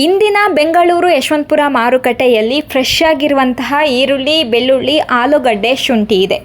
ಇಂದಿನ ಬೆಂಗಳೂರು ಯಶವಂತಪುರ ಮಾರುಕಟ್ಟೆಯಲ್ಲಿ ಫ್ರೆಶ್ ಆಗಿರುವಂತಹ ಈರುಳ್ಳಿ, ಬೆಳ್ಳುಳ್ಳಿ, ಆಲೂಗಡ್ಡೆ, ಶುಂಠಿ ಇದೆ.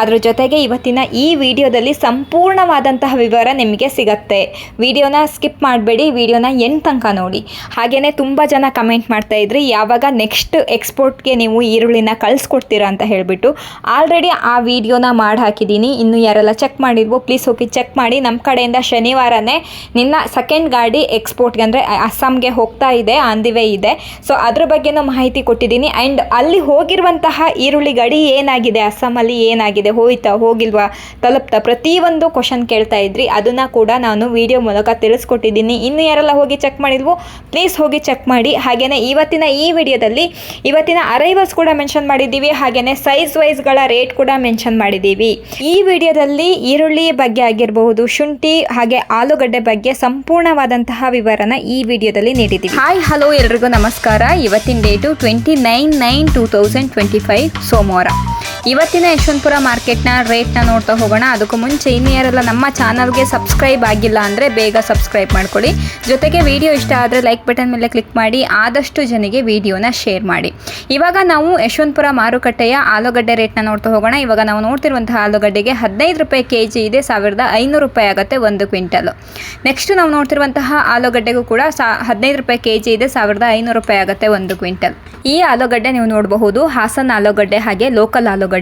ಅದರ ಜೊತೆಗೆ ಇವತ್ತಿನ ಈ ವಿಡಿಯೋದಲ್ಲಿ ಸಂಪೂರ್ಣವಾದಂತಹ ವಿವರ ನಿಮಗೆ ಸಿಗುತ್ತೆ. ವಿಡಿಯೋನ ಸ್ಕಿಪ್ ಮಾಡಬೇಡಿ, ವಿಡಿಯೋನ ಎಂಡ್ ತನಕ ನೋಡಿ. ಹಾಗೆಯೇ ತುಂಬ ಜನ ಕಮೆಂಟ್ ಮಾಡ್ತಾ ಇದ್ರಿ, ಯಾವಾಗ ನೆಕ್ಸ್ಟ್ ಎಕ್ಸ್ಪೋರ್ಟ್ಗೆ ನೀವು ಈರುಳ್ಳಿನ ಕಳಿಸ್ಕೊಡ್ತೀರಾ ಅಂತ ಹೇಳಿಬಿಟ್ಟು. ಆಲ್ರೆಡಿ ಆ ವಿಡಿಯೋನ ಮಾಡಿ ಹಾಕಿದ್ದೀನಿ. ಇನ್ನು ಯಾರೆಲ್ಲ ಚೆಕ್ ಮಾಡಿದ್ವೋ ಪ್ಲೀಸ್ ಹೋಗಿ ಚೆಕ್ ಮಾಡಿ. ನಮ್ಮ ಕಡೆಯಿಂದ ಶನಿವಾರನೇ ನಿನ್ನ ಸೆಕೆಂಡ್ ಗಾಡಿ ಎಕ್ಸ್ಪೋರ್ಟ್ಗೆ ಅಂದರೆ ಅಸ್ಸಾಂಗೆ ಹೋಗ್ತಾ ಇದೆ, ಆನ್ ದಿ ವೇ ಇದೆ. ಸೊ ಅದ್ರ ಬಗ್ಗೆನೂ ಮಾಹಿತಿ ಕೊಟ್ಟಿದ್ದೀನಿ. ಆ್ಯಂಡ್ ಅಲ್ಲಿ ಹೋಗಿರುವಂತಹ ಈರುಳ್ಳಿ ಗಾಡಿ ಏನಾಗಿದೆ, ಅಸ್ಸಾಮಲ್ಲಿ ಏನಾಗಿದೆ, ಹೋಯ್ತಾ ಹೋಗಿಲ್ವಾ, ತಲುಪ್ತಾ, ಪ್ರತಿಯೊಂದು ಕ್ವಶನ್ ಕೇಳ್ತಾ ಇದ್ರಿ. ಅದನ್ನು ಕೂಡ ನಾನು ವಿಡಿಯೋ ಮೂಲಕ ತಿಳಿಸ್ಕೊಟ್ಟಿದ್ದೀನಿ. ಇನ್ನು ಯಾರೆಲ್ಲ ಹೋಗಿ ಚೆಕ್ ಮಾಡಿದ್ವೋ ಪ್ಲೀಸ್ ಹೋಗಿ ಚೆಕ್ ಮಾಡಿ. ಹಾಗೆಯೇ ಇವತ್ತಿನ ಈ ವಿಡಿಯೋದಲ್ಲಿ ಇವತ್ತಿನ ಅರೈವಲ್ಸ್ ಕೂಡ ಮೆನ್ಷನ್ ಮಾಡಿದ್ದೀವಿ. ಹಾಗೆಯೇ ಸೈಜ್ ವೈಸ್ಗಳ ರೇಟ್ ಕೂಡ ಮೆನ್ಷನ್ ಮಾಡಿದ್ದೀವಿ. ಈ ವಿಡಿಯೋದಲ್ಲಿ ಈರುಳ್ಳಿ ಬಗ್ಗೆ ಆಗಿರಬಹುದು, ಶುಂಠಿ ಹಾಗೆ ಆಲೂಗಡ್ಡೆ ಬಗ್ಗೆ ಸಂಪೂರ್ಣವಾದಂತಹ ವಿವರನ ಈ ವಿಡಿಯೋದಲ್ಲಿ ನೀಡಿದ್ದೀವಿ. ಹಾಯ್ ಹಲೋ ಎಲ್ರಿಗೂ ನಮಸ್ಕಾರ. ಇವತ್ತಿನ ಡೇಟು 29/9/2025 ಸೋಮವಾರ. ಇವತ್ತಿನ ಯಶವಂತಪುರ ಮಾರ್ಕೆಟ್ನ ರೇಟ್ನ ನೋಡ್ತಾ ಹೋಗೋಣ. ಅದಕ್ಕೂ ಮುಂಚೆ ಇನ್ನು ಯಾರೆಲ್ಲ ನಮ್ಮ ಚಾನಲ್ಗೆ ಸಬ್ಸ್ಕ್ರೈಬ್ ಆಗಿಲ್ಲ ಅಂದರೆ ಬೇಗ ಸಬ್ಸ್ಕ್ರೈಬ್ ಮಾಡ್ಕೊಳ್ಳಿ. ಜೊತೆಗೆ ವಿಡಿಯೋ ಇಷ್ಟ ಆದರೆ ಲೈಕ್ ಬಟನ್ ಮೇಲೆ ಕ್ಲಿಕ್ ಮಾಡಿ ಆದಷ್ಟು ಜನರಿಗೆ ವಿಡಿಯೋನ ಶೇರ್ ಮಾಡಿ. ಇವಾಗ ನಾವು ಯಶವಂತಪುರ ಮಾರುಕಟ್ಟೆಯ ಆಲೂಗಡ್ಡೆ ರೇಟ್ನ ನೋಡ್ತಾ ಹೋಗೋಣ. ಇವಾಗ ನಾವು ನೋಡ್ತಿರುವಂತಹ ಆಲೂಗಡ್ಡೆಗೆ 15 ರೂಪಾಯಿ ಕೆಜಿ ಇದೆ, 1500 ರೂಪಾಯಿ ಆಗುತ್ತೆ 1 ಕ್ವಿಂಟಲ್. ನೆಕ್ಸ್ಟ್ ನಾವು ನೋಡ್ತಿರುವಂತಹ ಆಲೂಗಡ್ಡೆಗೂ ಕೂಡ 15 ರೂಪಾಯಿ ಕೆಜಿ ಇದೆ, 1500 ರೂಪಾಯಿ ಆಗುತ್ತೆ 1 ಕ್ವಿಂಟಲ್. ಈ ಆಲೂಗಡ್ಡೆ ನೀವು ನೋಡಬಹುದು ಹಾಸನ್ ಆಲೂಗಡ್ಡೆ ಹಾಗೆ ಲೋಕಲ್ ಆಲೂಗಡ್ಡೆ.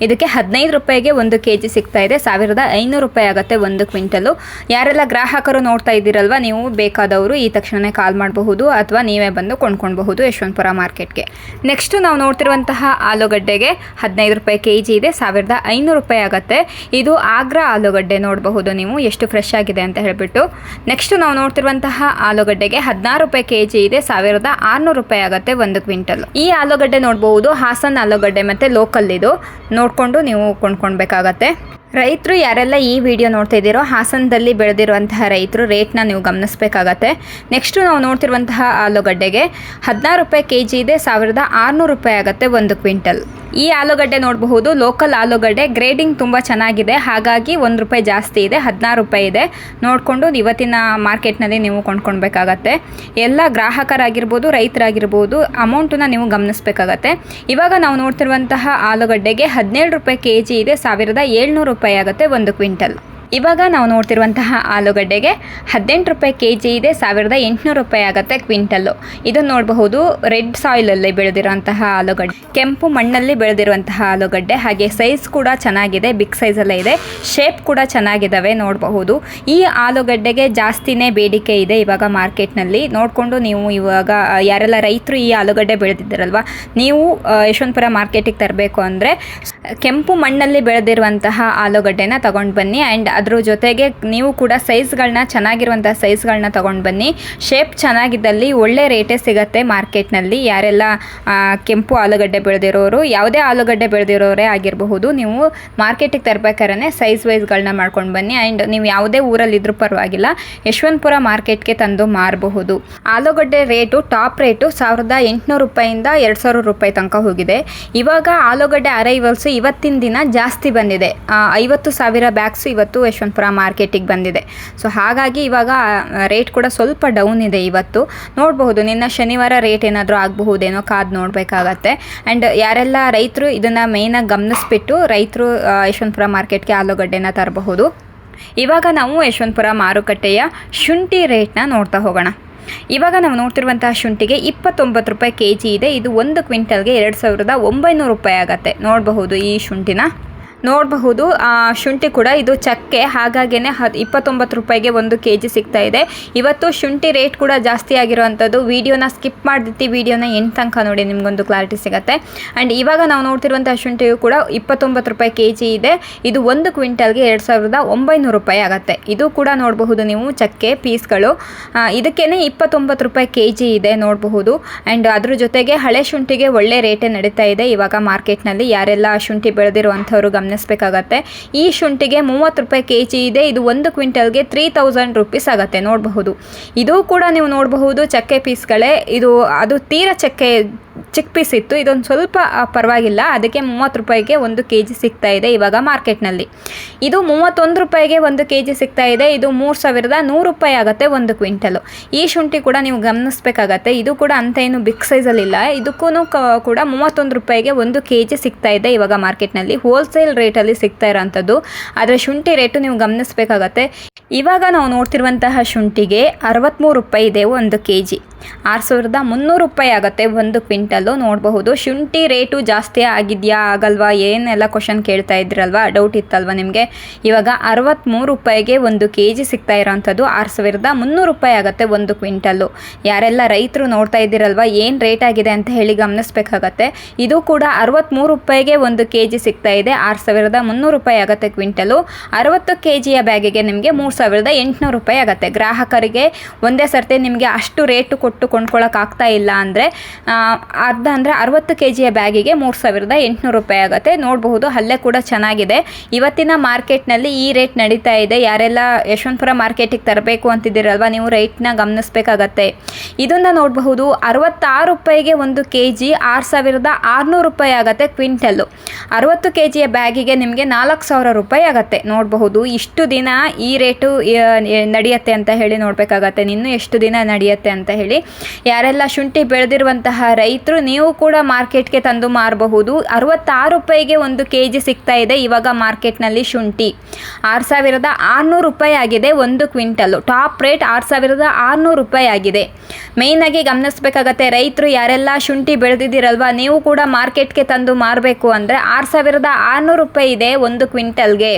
ಇದಕ್ಕೆ 15 ರೂಪಾಯಿಗೆ 1 ಕೆಜಿ ಸಿಗ್ತಾ ಇದೆ, 1500 ರೂಪಾಯಿ ಆಗುತ್ತೆ 1 ಕ್ವಿಂಟಲು. ಯಾರೆಲ್ಲ ಗ್ರಾಹಕರು ನೋಡ್ತಾ ಇದ್ದೀರಲ್ವ, ನೀವು ಬೇಕಾದವರು ಈ ತಕ್ಷಣವೇ ಕಾಲ್ ಮಾಡಬಹುದು ಅಥವಾ ನೀವೇ ಬಂದು ಕೊಂಡ್ಕೊಳ್ಬಹುದು ಯಶವಂತಪುರ ಮಾರ್ಕೆಟ್ಗೆ. ನೆಕ್ಸ್ಟ್ ನಾವು ನೋಡ್ತಿರುವಂತಹ ಆಲೂಗಡ್ಡೆಗೆ 15 ರೂಪಾಯಿ ಕೆಜಿ ಇದೆ, 1500 ರೂಪಾಯಿ ಆಗುತ್ತೆ. ಇದು ಆಗ್ರಾ ಆಲೂಗಡ್ಡೆ, ನೋಡಬಹುದು ನೀವು ಎಷ್ಟು ಫ್ರೆಶ್ ಆಗಿದೆ ಅಂತ ಹೇಳ್ಬಿಟ್ಟು. ನೆಕ್ಸ್ಟ್ ನಾವು ನೋಡ್ತಿರುವಂತಹ ಆಲೂಗಡ್ಡೆಗೆ 16 ರೂಪಾಯಿ ಕೆಜಿ ಇದೆ, 1600 ರೂಪಾಯಿ ಆಗುತ್ತೆ 1 ಕ್ವಿಂಟಲ್. ಈ ಆಲೂಗಡ್ಡೆ ನೋಡಬಹುದು ಹಾಸನ್ ಆಲೂಗಡ್ಡೆ ಮತ್ತೆ ಲೋಕಲ್, ಇದು ನೋಡಿಕೊಂಡು ನೀವು ಕೊಂಡ್ಕೊಳ್ಬೇಕಾಗತ್ತೆ. ರೈತರು ಯಾರೆಲ್ಲ ಈ ವಿಡಿಯೋ ನೋಡ್ತಾ ಇದ್ದೀರೋ ಹಾಸನದಲ್ಲಿ ಬೆಳೆದಿರುವಂತಹ ರೈತರು ರೇಟ್ನ ನೀವು ಗಮನಿಸಬೇಕಾಗತ್ತೆ. ನೆಕ್ಸ್ಟು ನಾವು ನೋಡ್ತಿರುವಂತಹ ಆಲೂಗಡ್ಡೆಗೆ 16 ರೂಪಾಯಿ ಕೆಜಿ ಇದೆ, 1600 ರೂಪಾಯಿ ಆಗುತ್ತೆ 1 ಕ್ವಿಂಟಲ್. ಈ ಆಲೂಗಡ್ಡೆ ನೋಡಬಹುದು ಲೋಕಲ್ ಆಲೂಗಡ್ಡೆ, ಗ್ರೇಡಿಂಗ್ ತುಂಬ ಚೆನ್ನಾಗಿದೆ, ಹಾಗಾಗಿ 1 ರೂಪಾಯಿ ಜಾಸ್ತಿ ಇದೆ, 16 ರೂಪಾಯಿ ಇದೆ. ನೋಡಿಕೊಂಡು ಇವತ್ತಿನ ಮಾರ್ಕೆಟ್ನಲ್ಲಿ ನೀವು ಕೊಂಡ್ಕೊಳ್ಬೇಕಾಗತ್ತೆ. ಎಲ್ಲ ಗ್ರಾಹಕರಾಗಿರ್ಬೋದು ರೈತರಾಗಿರ್ಬೋದು ಅಮೌಂಟನ್ನ ನೀವು ಗಮನಿಸಬೇಕಾಗತ್ತೆ. ಇವಾಗ ನಾವು ನೋಡ್ತಿರುವಂತಹ ಆಲೂಗಡ್ಡೆಗೆ 17 ರೂಪಾಯಿ ಕೆಜಿ ಇದೆ, 1700 ರೂಪಾಯಿ ಆಗುತ್ತೆ 1 ಕ್ವಿಂಟಲ್. ಇವಾಗ ನಾವು ನೋಡ್ತಿರುವಂತಹ ಆಲೂಗಡ್ಡೆಗೆ 18 ರೂಪಾಯಿ ಕೆಜಿ ಇದೆ, 1800 ರೂಪಾಯಿ ಆಗುತ್ತೆ ಕ್ವಿಂಟಲ್ಲು. ಇದನ್ನು ನೋಡಬಹುದು ರೆಡ್ ಸಾಯಿಲಲ್ಲಿ ಬೆಳೆದಿರುವಂತಹ ಆಲೂಗಡ್ಡೆ, ಕೆಂಪು ಮಣ್ಣಲ್ಲಿ ಬೆಳೆದಿರುವಂತಹ ಆಲೂಗಡ್ಡೆ. ಹಾಗೆ ಸೈಜ್ ಕೂಡ ಚೆನ್ನಾಗಿದೆ, ಬಿಗ್ ಸೈಜಲ್ಲೇ ಇದೆ, ಶೇಪ್ ಕೂಡ ಚೆನ್ನಾಗಿದ್ದಾವೆ ನೋಡಬಹುದು. ಈ ಆಲೂಗಡ್ಡೆಗೆ ಜಾಸ್ತಿನೇ ಬೇಡಿಕೆ ಇದೆ ಇವಾಗ ಮಾರ್ಕೆಟ್ನಲ್ಲಿ. ನೋಡಿಕೊಂಡು ನೀವು ಇವಾಗ ಯಾರೆಲ್ಲ ರೈತರು ಈ ಆಲೂಗಡ್ಡೆ ಬೆಳೆದಿದ್ದಾರಲ್ವ, ನೀವು ಯಶವಂತಪುರ ಮಾರ್ಕೆಟಿಗೆ ತರಬೇಕು ಅಂದರೆ ಕೆಂಪು ಮಣ್ಣಲ್ಲಿ ಬೆಳೆದಿರುವಂತಹ ಆಲೂಗಡ್ಡೆನ ತಗೊಂಡು ಬನ್ನಿ. ಆ್ಯಂಡ್ ಅದ್ರ ಜೊತೆಗೆ ನೀವು ಕೂಡ ಸೈಜ್ಗಳನ್ನ ಚೆನ್ನಾಗಿರುವಂಥ ಸೈಜ್ಗಳನ್ನ ತೊಗೊಂಡು ಬನ್ನಿ. ಶೇಪ್ ಚೆನ್ನಾಗಿದ್ದಲ್ಲಿ ಒಳ್ಳೆ ರೇಟೇ ಸಿಗುತ್ತೆ ಮಾರ್ಕೆಟ್ನಲ್ಲಿ. ಯಾರೆಲ್ಲ ಕೆಂಪು ಆಲೂಗಡ್ಡೆ ಬೆಳೆದಿರೋರು, ಯಾವುದೇ ಆಲೂಗಡ್ಡೆ ಬೆಳೆದಿರೋರೇ ಆಗಿರಬಹುದು, ನೀವು ಮಾರ್ಕೆಟಿಗೆ ತರಬೇಕಾದ್ರೆ ಸೈಜ್ ವೈಸ್ಗಳನ್ನ ಮಾಡ್ಕೊಂಡು ಬನ್ನಿ. ಆ್ಯಂಡ್ ನೀವು ಯಾವುದೇ ಊರಲ್ಲಿದ್ದರೂ ಪರವಾಗಿಲ್ಲ, ಯಶವಂತಪುರ ಮಾರ್ಕೆಟ್ಗೆ ತಂದು ಮಾರಬಹುದು. ಆಲೂಗಡ್ಡೆ ರೇಟು ಟಾಪ್ ರೇಟು 1800 ರೂಪಾಯಿಂದ 2000 ರೂಪಾಯಿ ತನಕ ಹೋಗಿದೆ. ಇವಾಗ ಆಲೂಗಡ್ಡೆ ಅರೈವಲ್ಸು ಇವತ್ತಿನ ದಿನ ಜಾಸ್ತಿ ಬಂದಿದೆ, 50,000 ಬ್ಯಾಗ್ಸು ಇವತ್ತು ಯಶವಂತಪುರ ಮಾರ್ಕೆಟಿಗೆ ಬಂದಿದೆ. ಸೊ ಹಾಗಾಗಿ ಇವಾಗ ರೇಟ್ ಕೂಡ ಸ್ವಲ್ಪ ಡೌನ್ ಇದೆ ಇವತ್ತು. ನೋಡಬಹುದು ನಿನ್ನ ಶನಿವಾರ ರೇಟ್ ಏನಾದರೂ ಆಗಬಹುದೇನೋ, ಕಾದು ನೋಡಬೇಕಾಗತ್ತೆ. ಆ್ಯಂಡ್ ಯಾರೆಲ್ಲ ರೈತರು ಇದನ್ನು ಮೇಯ್ನಾಗಿ ಗಮನಿಸ್ಬಿಟ್ಟು ರೈತರು ಯಶವಂತಪುರ ಮಾರ್ಕೆಟ್ಗೆ ಆಲೂಗಡ್ಡೆನ ತರಬಹುದು. ಇವಾಗ ನಾವು ಯಶವಂತಪುರ ಮಾರುಕಟ್ಟೆಯ ಶುಂಠಿ ರೇಟ್ನ ನೋಡ್ತಾ ಹೋಗೋಣ. ಇವಾಗ ನಾವು ನೋಡ್ತಿರುವಂತಹ ಶುಂಠಿಗೆ 29 ರೂಪಾಯಿ ಕೆಜಿ ಇದೆ. ಇದು 1 ಕ್ವಿಂಟಲ್ಗೆ 2900 ರೂಪಾಯಿ ಆಗುತ್ತೆ. ನೋಡಬಹುದು ಈ ಶುಂಠಿನ ನೋಡಬಹುದು. ಶುಂಠಿ ಕೂಡ ಇದು ಚಕ್ಕೆ, ಹಾಗಾಗಿನೇ 29 ರೂಪಾಯಿಗೆ 1 ಕೆಜಿ ಸಿಗ್ತಾ ಇದೆ. ಇವತ್ತು ಶುಂಠಿ ರೇಟ್ ಕೂಡ ಜಾಸ್ತಿ ಆಗಿರುವಂಥದ್ದು. ವಿಡಿಯೋನ ಸ್ಕಿಪ್ ಮಾಡಿರ್ತಿ, ವಿಡಿಯೋನ ಎಂಟು ತನಕ ನೋಡಿ, ನಿಮಗೊಂದು ಕ್ಲಾರಿಟಿ ಸಿಗುತ್ತೆ. ಆ್ಯಂಡ್ ಇವಾಗ ನಾವು ನೋಡ್ತಿರುವಂಥ ಶುಂಠಿಯು ಕೂಡ 29 ರೂಪಾಯಿ ಕೆಜಿ ಇದೆ. ಇದು 1 ಕ್ವಿಂಟಲ್ಗೆ 2900 ರೂಪಾಯಿ ಆಗುತ್ತೆ. ಇದು ಕೂಡ ನೋಡಬಹುದು ನೀವು ಚಕ್ಕೆ ಪೀಸ್ಗಳು. ಇದಕ್ಕೇನೆ 29 ರೂಪಾಯಿ ಕೆಜಿ ಇದೆ ನೋಡಬಹುದು. ಆ್ಯಂಡ್ ಅದ್ರ ಜೊತೆಗೆ ಹಳೆ ಶುಂಠಿಗೆ ಒಳ್ಳೆ ರೇಟೇ ನಡೀತಾ ಇದೆ ಇವಾಗ ಮಾರ್ಕೆಟ್ನಲ್ಲಿ. ಯಾರೆಲ್ಲ ಶುಂಠಿ ಬೆಳೆದಿರುವಂಥವ್ರು ಗಮನಿಸಬೇಕಾಗತ್ತೆ. ಈ ಶುಂಠಿಗೆ 30 ರೂಪಾಯಿ ಕೆಜಿ ಇದೆ. ಇದು 1 ಕ್ವಿಂಟಲ್ಗೆ 3000 ರೂಪೀಸ್ ಆಗುತ್ತೆ ನೋಡಬಹುದು. ಇದು ಕೂಡ ನೀವು ನೋಡಬಹುದು ಚಕ್ಕೆ ಪೀಸ್ಗಳೇ. ಅದು ತೀರಾ ಚಕ್ಕೆ ಚಿಕ್ಕ ಪೀಸ್ ಇತ್ತು, ಇದೊಂದು ಸ್ವಲ್ಪ ಪರವಾಗಿಲ್ಲ, ಅದಕ್ಕೆ 30 ರೂಪಾಯಿಗೆ 1 kg ಸಿಗ್ತಾ ಇದೆ ಇವಾಗ ಮಾರ್ಕೆಟ್ನಲ್ಲಿ. ಇದು 31 ರೂಪಾಯಿಗೆ 1 kg ಸಿಗ್ತಾ ಇದೆ. ಇದು 3100 ರೂಪಾಯಿ ಆಗುತ್ತೆ 1 ಕ್ವಿಂಟಲು. ಈ ಶುಂಠಿ ಕೂಡ ನೀವು ಗಮನಿಸಬೇಕಾಗತ್ತೆ, ಇದು ಕೂಡ ಅಂತ ಏನು ಬಿಗ್ ಸೈಜಲ್ಲಿಲ್ಲ, ಇದಕ್ಕೂ ಕೂಡ 31 ರೂಪಾಯಿಗೆ 1 kg ಸಿಗ್ತಾ ಇದೆ ಇವಾಗ ಮಾರ್ಕೆಟ್ನಲ್ಲಿ. ಹೋಲ್ಸೇಲ್ ರೇಟಲ್ಲಿ ಸಿಗ್ತಾ ಇರೋಂಥದ್ದು. ಆದರೆ ಶುಂಠಿ ರೇಟು ನೀವು ಗಮನಿಸಬೇಕಾಗತ್ತೆ. ಇವಾಗ ನಾವು ನೋಡ್ತಿರುವಂತಹ ಶುಂಠಿಗೆ 63 ರೂಪಾಯಿ ಇದೆ 1 kg. 6300 ರೂಪಾಯಿ ಆಗುತ್ತೆ 1 ಕ್ವಿಂಟಲ್ಲು. ನೋಡಬಹುದು ಶುಂಠಿ ರೇಟು ಜಾಸ್ತಿ ಆಗಿದೆಯಾ ಆಗಲ್ವಾ ಏನೆಲ್ಲ ಕ್ವಶನ್ ಕೇಳ್ತಾ ಇದ್ರಲ್ವಾ, ಡೌಟ್ ಇತ್ತಲ್ವ ನಿಮಗೆ. ಇವಾಗ 63 ರೂಪಾಯಿಗೆ 1 kg ಸಿಗ್ತಾ ಇರೋಂಥದ್ದು. 6300 ರೂಪಾಯಿ ಆಗುತ್ತೆ 1 ಕ್ವಿಂಟಲ್ಲು. ಯಾರೆಲ್ಲ ರೈತರು ನೋಡ್ತಾ ಇದ್ದೀರಲ್ವ ಏನು ರೇಟ್ ಆಗಿದೆ ಅಂತ ಹೇಳಿ ಗಮನಿಸಬೇಕಾಗತ್ತೆ. ಇದು ಕೂಡ 63 ರೂಪಾಯಿಗೆ 1 kg ಸಿಗ್ತಾ ಇದೆ. 6300 ರೂಪಾಯಿ ಆಗುತ್ತೆ ಕ್ವಿಂಟಲು. 60 kgಯ ಬ್ಯಾಗಿಗೆ ನಿಮಗೆ 3800 ರೂಪಾಯಿ ಆಗುತ್ತೆ. ಗ್ರಾಹಕರಿಗೆ ಒಂದೇ ಸರ್ತಿ ನಿಮಗೆ ಅಷ್ಟು ರೇಟು ಕೊಟ್ಟು ಕೊಂಡ್ಕೊಳ್ಳೋಕ್ಕಾಗ್ತಾ ಇಲ್ಲ ಅಂದರೆ ಅರ್ಧ ಅಂದರೆ 60 kgಯ ಬ್ಯಾಗಿಗೆ 3800 ರೂಪಾಯಿ ಆಗುತ್ತೆ. ನೋಡಬಹುದು ಅಲ್ಲೇ ಕೂಡ ಚೆನ್ನಾಗಿದೆ. ಇವತ್ತಿನ ಮಾರ್ಕೆಟ್ನಲ್ಲಿ ಈ ರೇಟ್ ನಡೀತಾ ಇದೆ. ಯಾರೆಲ್ಲ ಯಶವಂತಪುರ ಮಾರ್ಕೆಟಿಗೆ ತರಬೇಕು ಅಂತಿದ್ದೀರಲ್ವ, ನೀವು ರೇಟ್ನ ಗಮನಿಸಬೇಕಾಗತ್ತೆ. ಇದನ್ನು ನೋಡಬಹುದು 66 ರೂಪಾಯಿಗೆ 1 kg, 6600 ರೂಪಾಯಿ ಆಗುತ್ತೆ ಕ್ವಿಂಟಲ್ಲು. 60 kgಯ ಬ್ಯಾಗಿಗೆ ನಿಮಗೆ 4000 ರೂಪಾಯಿ ಆಗುತ್ತೆ. ನೋಡಬಹುದು ಇಷ್ಟು ದಿನ ಈ ರೇಟು ನಡೆಯುತ್ತೆ ಅಂತ ಹೇಳಿ ನೋಡಬೇಕಾಗತ್ತೆ, ಇನ್ನು ಎಷ್ಟು ದಿನ ನಡೆಯುತ್ತೆ ಅಂತ ಹೇಳಿ. ಯಾರೆಲ್ಲ ಶುಂಠಿ ಬೆಳೆದಿರುವಂತಹ ರೈತರು ನೀವು ಕೂಡ ಮಾರ್ಕೆಟ್ಗೆ ತಂದು ಮಾರಬಹುದು. 66 ರೂಪಾಯಿಗೆ 1 kg ಸಿಗ್ತಾ ಇದೆ ಇವಾಗ ಮಾರ್ಕೆಟ್ನಲ್ಲಿ ಶುಂಠಿ. 6600 ರೂಪಾಯಿ ಆಗಿದೆ 1 ಕ್ವಿಂಟಲ್ಲು. ಟಾಪ್ ರೇಟ್ 6600 ರೂಪಾಯಿ ಆಗಿದೆ. ಮೇಯ್ನಾಗಿ ಗಮನಿಸಬೇಕಾಗತ್ತೆ, ರೈತರು ಯಾರೆಲ್ಲ ಶುಂಠಿ ಬೆಳೆದಿದ್ದೀರಲ್ವ ನೀವು ಕೂಡ ಮಾರ್ಕೆಟ್ಗೆ ತಂದು ಮಾರಬೇಕು ಅಂದರೆ 6600 ರೂಪಾಯಿ ಇದೆ 1 ಕ್ವಿಂಟಲ್ಗೆ.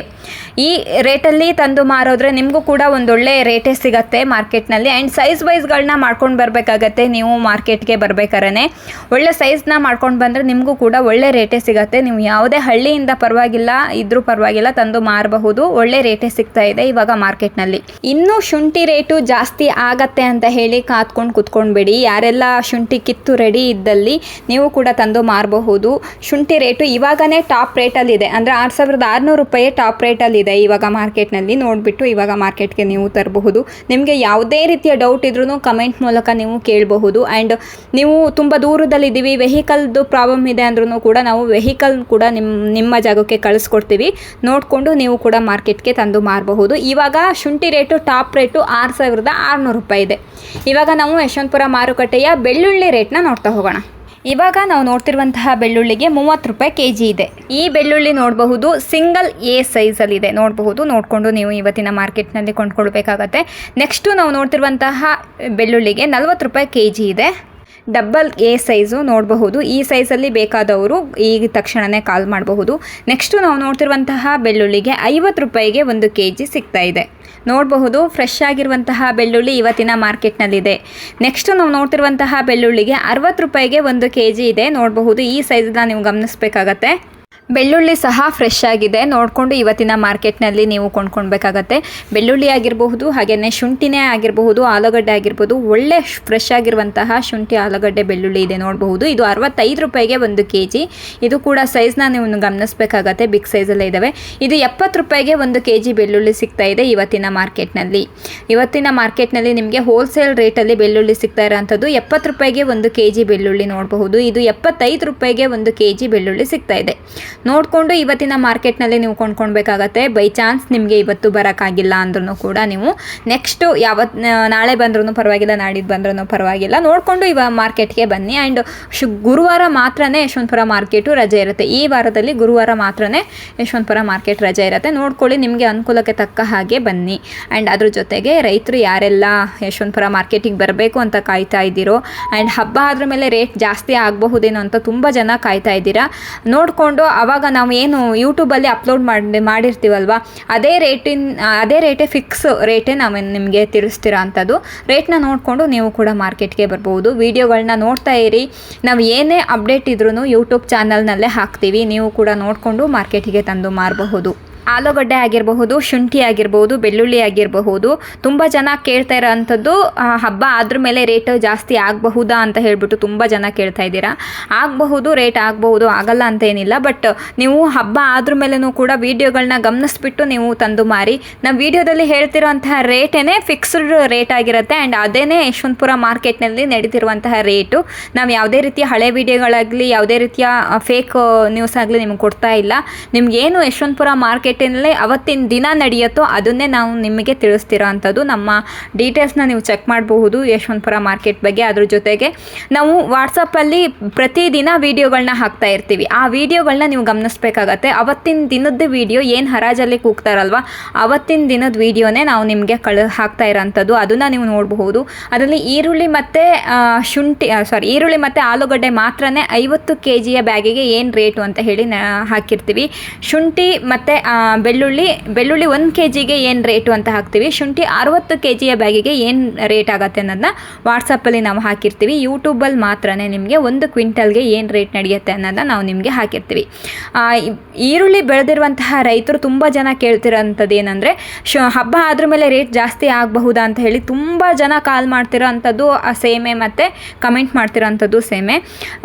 ಈ ರೇಟಲ್ಲಿ ತಂದು ಮಾರೋದ್ರೆ ನಿಮಗೂ ಕೂಡ ಒಂದೊಳ್ಳೆ ರೇಟೇ ಸಿಗುತ್ತೆ ಮಾರ್ಕೆಟ್ನಲ್ಲಿ. ಆ್ಯಂಡ್ ಸೈಜ್ ವೈಸ್ಗಳನ್ನ ಮಾಡ್ಕೊಂಡು ಬರಬೇಕಾಗತ್ತೆ. ನೀವು ಮಾರ್ಕೆಟ್ಗೆ ಬರ್ಬೇಕಾದ್ರೆ ಒಳ್ಳೆ ಸೈಜ್ನ ಮಾಡ್ಕೊಂಡು ಬಂದರೆ ನಿಮಗೂ ಕೂಡ ಒಳ್ಳೆ ರೇಟೇ ಸಿಗುತ್ತೆ. ನೀವು ಯಾವುದೇ ಹಳ್ಳಿಯಿಂದ ಪರವಾಗಿಲ್ಲ ಇದ್ರೂ ಪರವಾಗಿಲ್ಲ ತಂದು ಮಾರಬಹುದು, ಒಳ್ಳೆ ರೇಟೇ ಸಿಗ್ತಾ ಇದೆ ಇವಾಗ ಮಾರ್ಕೆಟ್ನಲ್ಲಿ. ಇನ್ನೂ ಶುಂಠಿ ರೇಟು ಜಾಸ್ತಿ ಆಗತ್ತೆ ಅಂತ ಹೇಳಿ ಕಾತ್ಕೊಂಡು ಕುತ್ಕೊಂಡ್ಬೇಡಿ. ಯಾರೆಲ್ಲ ಶುಂಠಿ ಕಿತ್ತು ರೆಡಿ ಇದ್ದಲ್ಲಿ ನೀವು ಕೂಡ ತಂದು ಮಾರಬಹುದು. ಶುಂಠಿ ರೇಟು ಇವಾಗನೇ ಟಾಪ್ ರೇಟಲ್ಲಿದೆ, ಅಂದರೆ 6600 ರೂಪಾಯಿ ಟಾಪ್ ರೇಟಲ್ಲಿದೆ ಇವಾಗ ಮಾರ್ಕೆಟ್ನಲ್ಲಿ. ನೋಡಿಬಿಟ್ಟು ಇವಾಗ ಮಾರ್ಕೆಟ್ಗೆ ನೀವು ತರಬಹುದು. ನಿಮಗೆ ಯಾವುದೇ ರೀತಿಯ ಡೌಟ್ ಇದ್ರೂ ಕಮೆಂಟ್ ಮೂಲಕ ನೀವು ಕೇಳಬಹುದು. ಆ್ಯಂಡ್ ನೀವು ತುಂಬ ದೂರದಲ್ಲಿದ್ದೀವಿ, ವೆಹಿಕಲ್ದು ಪ್ರಾಬ್ಲಮ್ ಇದೆ ಅಂದ್ರೂ ಕೂಡ ನಾವು ವೆಹಿಕಲ್ ಕೂಡ ನಿಮ್ಮ ಜಾಗಕ್ಕೆ ಕಳಿಸ್ಕೊಡ್ತೀವಿ. ನೋಡಿಕೊಂಡು ನೀವು ಕೂಡ ಮಾರ್ಕೆಟ್ಗೆ ತಂದು ಮಾರಬಹುದು. ಇವಾಗ ಶುಂಠಿ ರೇಟು ಟಾಪ್ ರೇಟು 6600 ರೂಪಾಯಿ ಇದೆ. ಇವಾಗ ನಾವು ಯಶವಂತಪುರ ಮಾರುಕಟ್ಟೆಯ ಬೆಳ್ಳುಳ್ಳಿ ರೇಟ್ನ ನೋಡ್ತಾ ಹೋಗೋಣ. ಇವಾಗ ನಾವು ನೋಡ್ತಿರುವಂತಹ ಬೆಳ್ಳುಳ್ಳಿಗೆ 30 ರೂಪಾಯಿ kg ಇದೆ. ಈ ಬೆಳ್ಳುಳ್ಳಿ ನೋಡಬಹುದು ಸಿಂಗಲ್ ಎ ಸೈಜಲ್ಲಿದೆ. ನೋಡಬಹುದು, ನೋಡಿಕೊಂಡು ನೀವು ಇವತ್ತಿನ ಮಾರ್ಕೆಟ್ನಲ್ಲಿ ಕೊಂಡ್ಕೊಳ್ಬೇಕಾಗತ್ತೆ. ನೆಕ್ಸ್ಟು ನಾವು ನೋಡ್ತಿರುವಂತಹ ಬೆಳ್ಳುಳ್ಳಿಗೆ 40 ರೂಪಾಯಿ kg ಇದೆ. ಡಬ್ಬಲ್ ಎ ಸೈಜು ನೋಡಬಹುದು. ಈ ಸೈಜಲ್ಲಿ ಬೇಕಾದವರು ಈಗ ತಕ್ಷಣವೇ ಕಾಲ್ ಮಾಡಬಹುದು. ನೆಕ್ಸ್ಟು ನಾವು ನೋಡ್ತಿರುವಂತಹ ಬೆಳ್ಳುಳ್ಳಿಗೆ 50 ರೂಪಾಯಿಗೆ 1 kg ಸಿಗ್ತಾ ಇದೆ. ನೋಡಬಹುದು ಫ್ರೆಶ್ ಆಗಿರುವಂತಹ ಬೆಳ್ಳುಳ್ಳಿ ಇವತ್ತಿನ ಮಾರ್ಕೆಟ್ನಲ್ಲಿದೆ. ನೆಕ್ಸ್ಟು ನಾವು ನೋಡ್ತಿರುವಂತಹ ಬೆಳ್ಳುಳ್ಳಿಗೆ 60 ರೂಪಾಯಿಗೆ 1 kg ಇದೆ. ನೋಡಬಹುದು ಈ ಸೈಜನ್ನ ನೀವು ಗಮನಿಸಬೇಕಾಗತ್ತೆ. ಬೆಳ್ಳುಳ್ಳಿ ಸಹ ಫ್ರೆಶ್ ಆಗಿದೆ. ನೋಡಿಕೊಂಡು ಇವತ್ತಿನ ಮಾರ್ಕೆಟ್ನಲ್ಲಿ ನೀವು ಕೊಂಡ್ಕೊಳ್ಬೇಕಾಗತ್ತೆ. ಬೆಳ್ಳುಳ್ಳಿ ಆಗಿರಬಹುದು, ಹಾಗೆಯೇ ಶುಂಠಿನೇ ಆಗಿರಬಹುದು, ಆಲೂಗಡ್ಡೆ ಆಗಿರ್ಬೋದು, ಒಳ್ಳೆ ಫ್ರೆಶ್ ಆಗಿರುವಂತಹ ಶುಂಠಿ ಆಲೂಗಡ್ಡೆ ಬೆಳ್ಳುಳ್ಳಿ ಇದೆ. ನೋಡಬಹುದು ಇದು 65 ರೂಪಾಯಿಗೆ 1 kg. ಇದು ಕೂಡ ಸೈಜ್ನ ನೀವು ಗಮನಿಸಬೇಕಾಗತ್ತೆ, ಬಿಗ್ ಸೈಜಲ್ಲೇ ಇದ್ದಾವೆ. ಇದು 70 ರೂಪಾಯಿಗೆ 1 kg ಬೆಳ್ಳುಳ್ಳಿ ಸಿಗ್ತಾ ಇದೆ ಇವತ್ತಿನ ಮಾರ್ಕೆಟ್ನಲ್ಲಿ. ಇವತ್ತಿನ ಮಾರ್ಕೆಟ್ನಲ್ಲಿ ನಿಮಗೆ ಹೋಲ್ಸೇಲ್ ರೇಟಲ್ಲಿ ಬೆಳ್ಳುಳ್ಳಿ ಸಿಗ್ತಾ ಇರೋಂಥದ್ದು 70 ರೂಪಾಯಿಗೆ 1 kg ಬೆಳ್ಳುಳ್ಳಿ ನೋಡಬಹುದು. ಇದು 75 ರೂಪಾಯಿಗೆ 1 kg ಬೆಳ್ಳುಳ್ಳಿ ಸಿಗ್ತಾ ಇದೆ. ನೋಡಿಕೊಂಡು ಇವತ್ತಿನ ಮಾರ್ಕೆಟ್ನಲ್ಲಿ ನೀವು ಕೊಂಡ್ಕೊಳ್ಬೇಕಾಗತ್ತೆ. ಬೈ ಚಾನ್ಸ್ ನಿಮಗೆ ಇವತ್ತು ಬರೋಕ್ಕಾಗಿಲ್ಲ ಅಂದ್ರೂ ಕೂಡ ನೀವು ನೆಕ್ಸ್ಟು ನಾಳೆ ಬಂದ್ರೂ ಪರವಾಗಿಲ್ಲ, ನಾಡಿದ್ದು ಬಂದ್ರೂ ಪರವಾಗಿಲ್ಲ, ನೋಡಿಕೊಂಡು ಇವಾಗ ಮಾರ್ಕೆಟ್ಗೆ ಬನ್ನಿ. ಆ್ಯಂಡ್ ಗುರುವಾರ ಮಾತ್ರನೇ ಯಶವಂತಪುರ ಮಾರ್ಕೆಟು ರಜೆ ಇರುತ್ತೆ. ಈ ವಾರದಲ್ಲಿ ಗುರುವಾರ ಮಾತ್ರನೇ ಯಶವಂತಪುರ ಮಾರ್ಕೆಟ್ ರಜೆ ಇರುತ್ತೆ. ನೋಡ್ಕೊಳ್ಳಿ, ನಿಮಗೆ ಅನುಕೂಲಕ್ಕೆ ತಕ್ಕ ಹಾಗೆ ಬನ್ನಿ. ಆ್ಯಂಡ್ ಅದ್ರ ಜೊತೆಗೆ ರೈತರು ಯಾರೆಲ್ಲ ಯಶವಂತಪುರ ಮಾರ್ಕೆಟಿಗೆ ಬರಬೇಕು ಅಂತ ಕಾಯ್ತಾ ಇದ್ದೀರೋ, ಆ್ಯಂಡ್ ಹಬ್ಬ ಆದ್ರ ಮೇಲೆ ರೇಟ್ ಜಾಸ್ತಿ ಆಗಬಹುದೇನೋ ಅಂತ ತುಂಬ ಜನ ಕಾಯ್ತಾ ಇದ್ದೀರಾ. ನೋಡಿಕೊಂಡು ಆವಾಗ ನಾವು ಏನು ಯೂಟ್ಯೂಬಲ್ಲಿ ಅಪ್ಲೋಡ್ ಮಾಡಿರ್ತೀವಲ್ವ, ಅದೇ ರೇಟೇ ಫಿಕ್ಸ್ ರೇಟೇ ನಾವು ನಿಮಗೆ ತಿಳಿಸ್ತಿರೋ ಅಂಥದ್ದು. ರೇಟ್ನ ನೋಡಿಕೊಂಡು ನೀವು ಕೂಡ ಮಾರ್ಕೆಟ್ಗೆ ಬರ್ಬೋದು. ವೀಡಿಯೋಗಳನ್ನ ನೋಡ್ತಾ ಇರಿ. ನಾವು ಏನೇ ಅಪ್ಡೇಟ್ ಇದ್ರೂ ಯೂಟ್ಯೂಬ್ ಚಾನಲ್ನಲ್ಲೇ ಹಾಕ್ತೀವಿ. ನೀವು ಕೂಡ ನೋಡಿಕೊಂಡು ಮಾರ್ಕೆಟಿಗೆ ತಂದು ಮಾರಬಹುದು. ಆಲೂಗಡ್ಡೆ ಆಗಿರಬಹುದು, ಶುಂಠಿ ಆಗಿರಬಹುದು, ಬೆಳ್ಳುಳ್ಳಿ ಆಗಿರಬಹುದು. ತುಂಬ ಜನ ಕೇಳ್ತಾ ಇರೋ ಅಂಥದ್ದು ಹಬ್ಬ ಆದ್ರ ಮೇಲೆ ರೇಟ್ ಜಾಸ್ತಿ ಆಗಬಹುದಾ ಅಂತ ಹೇಳ್ಬಿಟ್ಟು ತುಂಬ ಜನ ಕೇಳ್ತಾ ಇದ್ದೀರಾ. ಆಗಬಹುದು, ರೇಟ್ ಆಗಬಹುದು, ಆಗಲ್ಲ ಅಂತ ಏನಿಲ್ಲ. ಬಟ್ ನೀವು ಹಬ್ಬ ಆದ್ರ ಮೇಲೂ ಕೂಡ ವೀಡಿಯೋಗಳನ್ನ ಗಮನಿಸ್ಬಿಟ್ಟು ನೀವು ತಂದು ಮಾರಿ. ನಾವು ವೀಡಿಯೋದಲ್ಲಿ ಹೇಳ್ತಿರೋಂತಹ ರೇಟೇ ಫಿಕ್ಸ್ಡ್ ರೇಟ್ ಆಗಿರುತ್ತೆ. ಆ್ಯಂಡ್ ಅದೇನೇ ಯಶವಂತಪುರ ಮಾರ್ಕೆಟ್ನಲ್ಲಿ ನಡೀತಿರುವಂತಹ ರೇಟು. ನಾವು ಯಾವುದೇ ರೀತಿಯ ಹಳೆ ವೀಡಿಯೋಗಳಾಗಲಿ ಯಾವುದೇ ರೀತಿಯ ಫೇಕ್ ನ್ಯೂಸ್ ಆಗಲಿ ನಿಮ್ಗೆ ಕೊಡ್ತಾ ಇಲ್ಲ. ನಿಮಗೇನು ಯಶವಂತಪುರ ಮಾರ್ಕೆಟಿನಲ್ಲಿ ಅವತ್ತಿನ ದಿನ ನಡೆಯುತ್ತೋ ಅದನ್ನೇ ನಾವು ನಿಮಗೆ ತಿಳಿಸ್ತಿರೋ ಅಂಥದ್ದು. ನಮ್ಮ ಡೀಟೇಲ್ಸ್ನ ನೀವು ಚೆಕ್ ಮಾಡಬಹುದು ಯಶವಂತಪುರ ಮಾರ್ಕೆಟ್ ಬಗ್ಗೆ. ಅದ್ರ ಜೊತೆಗೆ ನಾವು ವಾಟ್ಸಪ್ಪಲ್ಲಿ ಪ್ರತಿದಿನ ವೀಡಿಯೋಗಳನ್ನ ಹಾಕ್ತಾ ಇರ್ತೀವಿ. ಆ ವೀಡಿಯೋಗಳನ್ನ ನೀವು ಗಮನಿಸಬೇಕಾಗತ್ತೆ. ಅವತ್ತಿನ ದಿನದ ವೀಡಿಯೋ ಏನು ಹರಾಜಲ್ಲಿ ಕೂಗ್ತಾರಲ್ವ, ಅವತ್ತಿನ ದಿನದ ವೀಡಿಯೋನೇ ನಾವು ನಿಮಗೆ ಹಾಕ್ತಾ ಇರೋಂಥದ್ದು. ಅದನ್ನು ನೀವು ನೋಡಬಹುದು. ಅದರಲ್ಲಿ ಈರುಳ್ಳಿ ಮತ್ತು ಈರುಳ್ಳಿ ಮತ್ತು ಆಲೂಗಡ್ಡೆ ಮಾತ್ರನೇ 50 kg ಬ್ಯಾಗಿಗೆ ಏನು ರೇಟು ಅಂತ ಹೇಳಿ ಹಾಕಿರ್ತೀವಿ. ಶುಂಠಿ ಮತ್ತು ಬೆಳ್ಳುಳ್ಳಿ 1 kgಗೆ ಏನು ರೇಟು ಅಂತ ಹಾಕ್ತೀವಿ. ಶುಂಠಿ 60 kg ಬ್ಯಾಗಿಗೆ ಏನು ರೇಟ್ ಆಗುತ್ತೆ ಅನ್ನೋದನ್ನ ವಾಟ್ಸಪ್ಪಲ್ಲಿ ನಾವು ಹಾಕಿರ್ತೀವಿ. ಯೂಟ್ಯೂಬಲ್ಲಿ ಮಾತ್ರನೇ ನಿಮಗೆ 1 ಕ್ವಿಂಟಲ್ಗೆ ಏನು ರೇಟ್ ನಡೆಯುತ್ತೆ ಅನ್ನೋದನ್ನ ನಾವು ನಿಮಗೆ ಹಾಕಿರ್ತೀವಿ. ಈರುಳ್ಳಿ ಬೆಳೆದಿರುವಂತಹ ರೈತರು ತುಂಬ ಜನ ಕೇಳ್ತಿರೋಂಥದ್ದು ಏನಂದರೆ ಹಬ್ಬ ಆದ್ರ ಮೇಲೆ ರೇಟ್ ಜಾಸ್ತಿ ಆಗಬಹುದಾ ಅಂತ ಹೇಳಿ ತುಂಬ ಜನ ಕಾಲ್ ಮಾಡ್ತಿರೋ ಅಂಥದ್ದು ಸೇಮೆ ಮತ್ತು ಕಮೆಂಟ್ ಮಾಡ್ತಿರೋ ಅಂಥದ್ದು ಸೇಮೆ.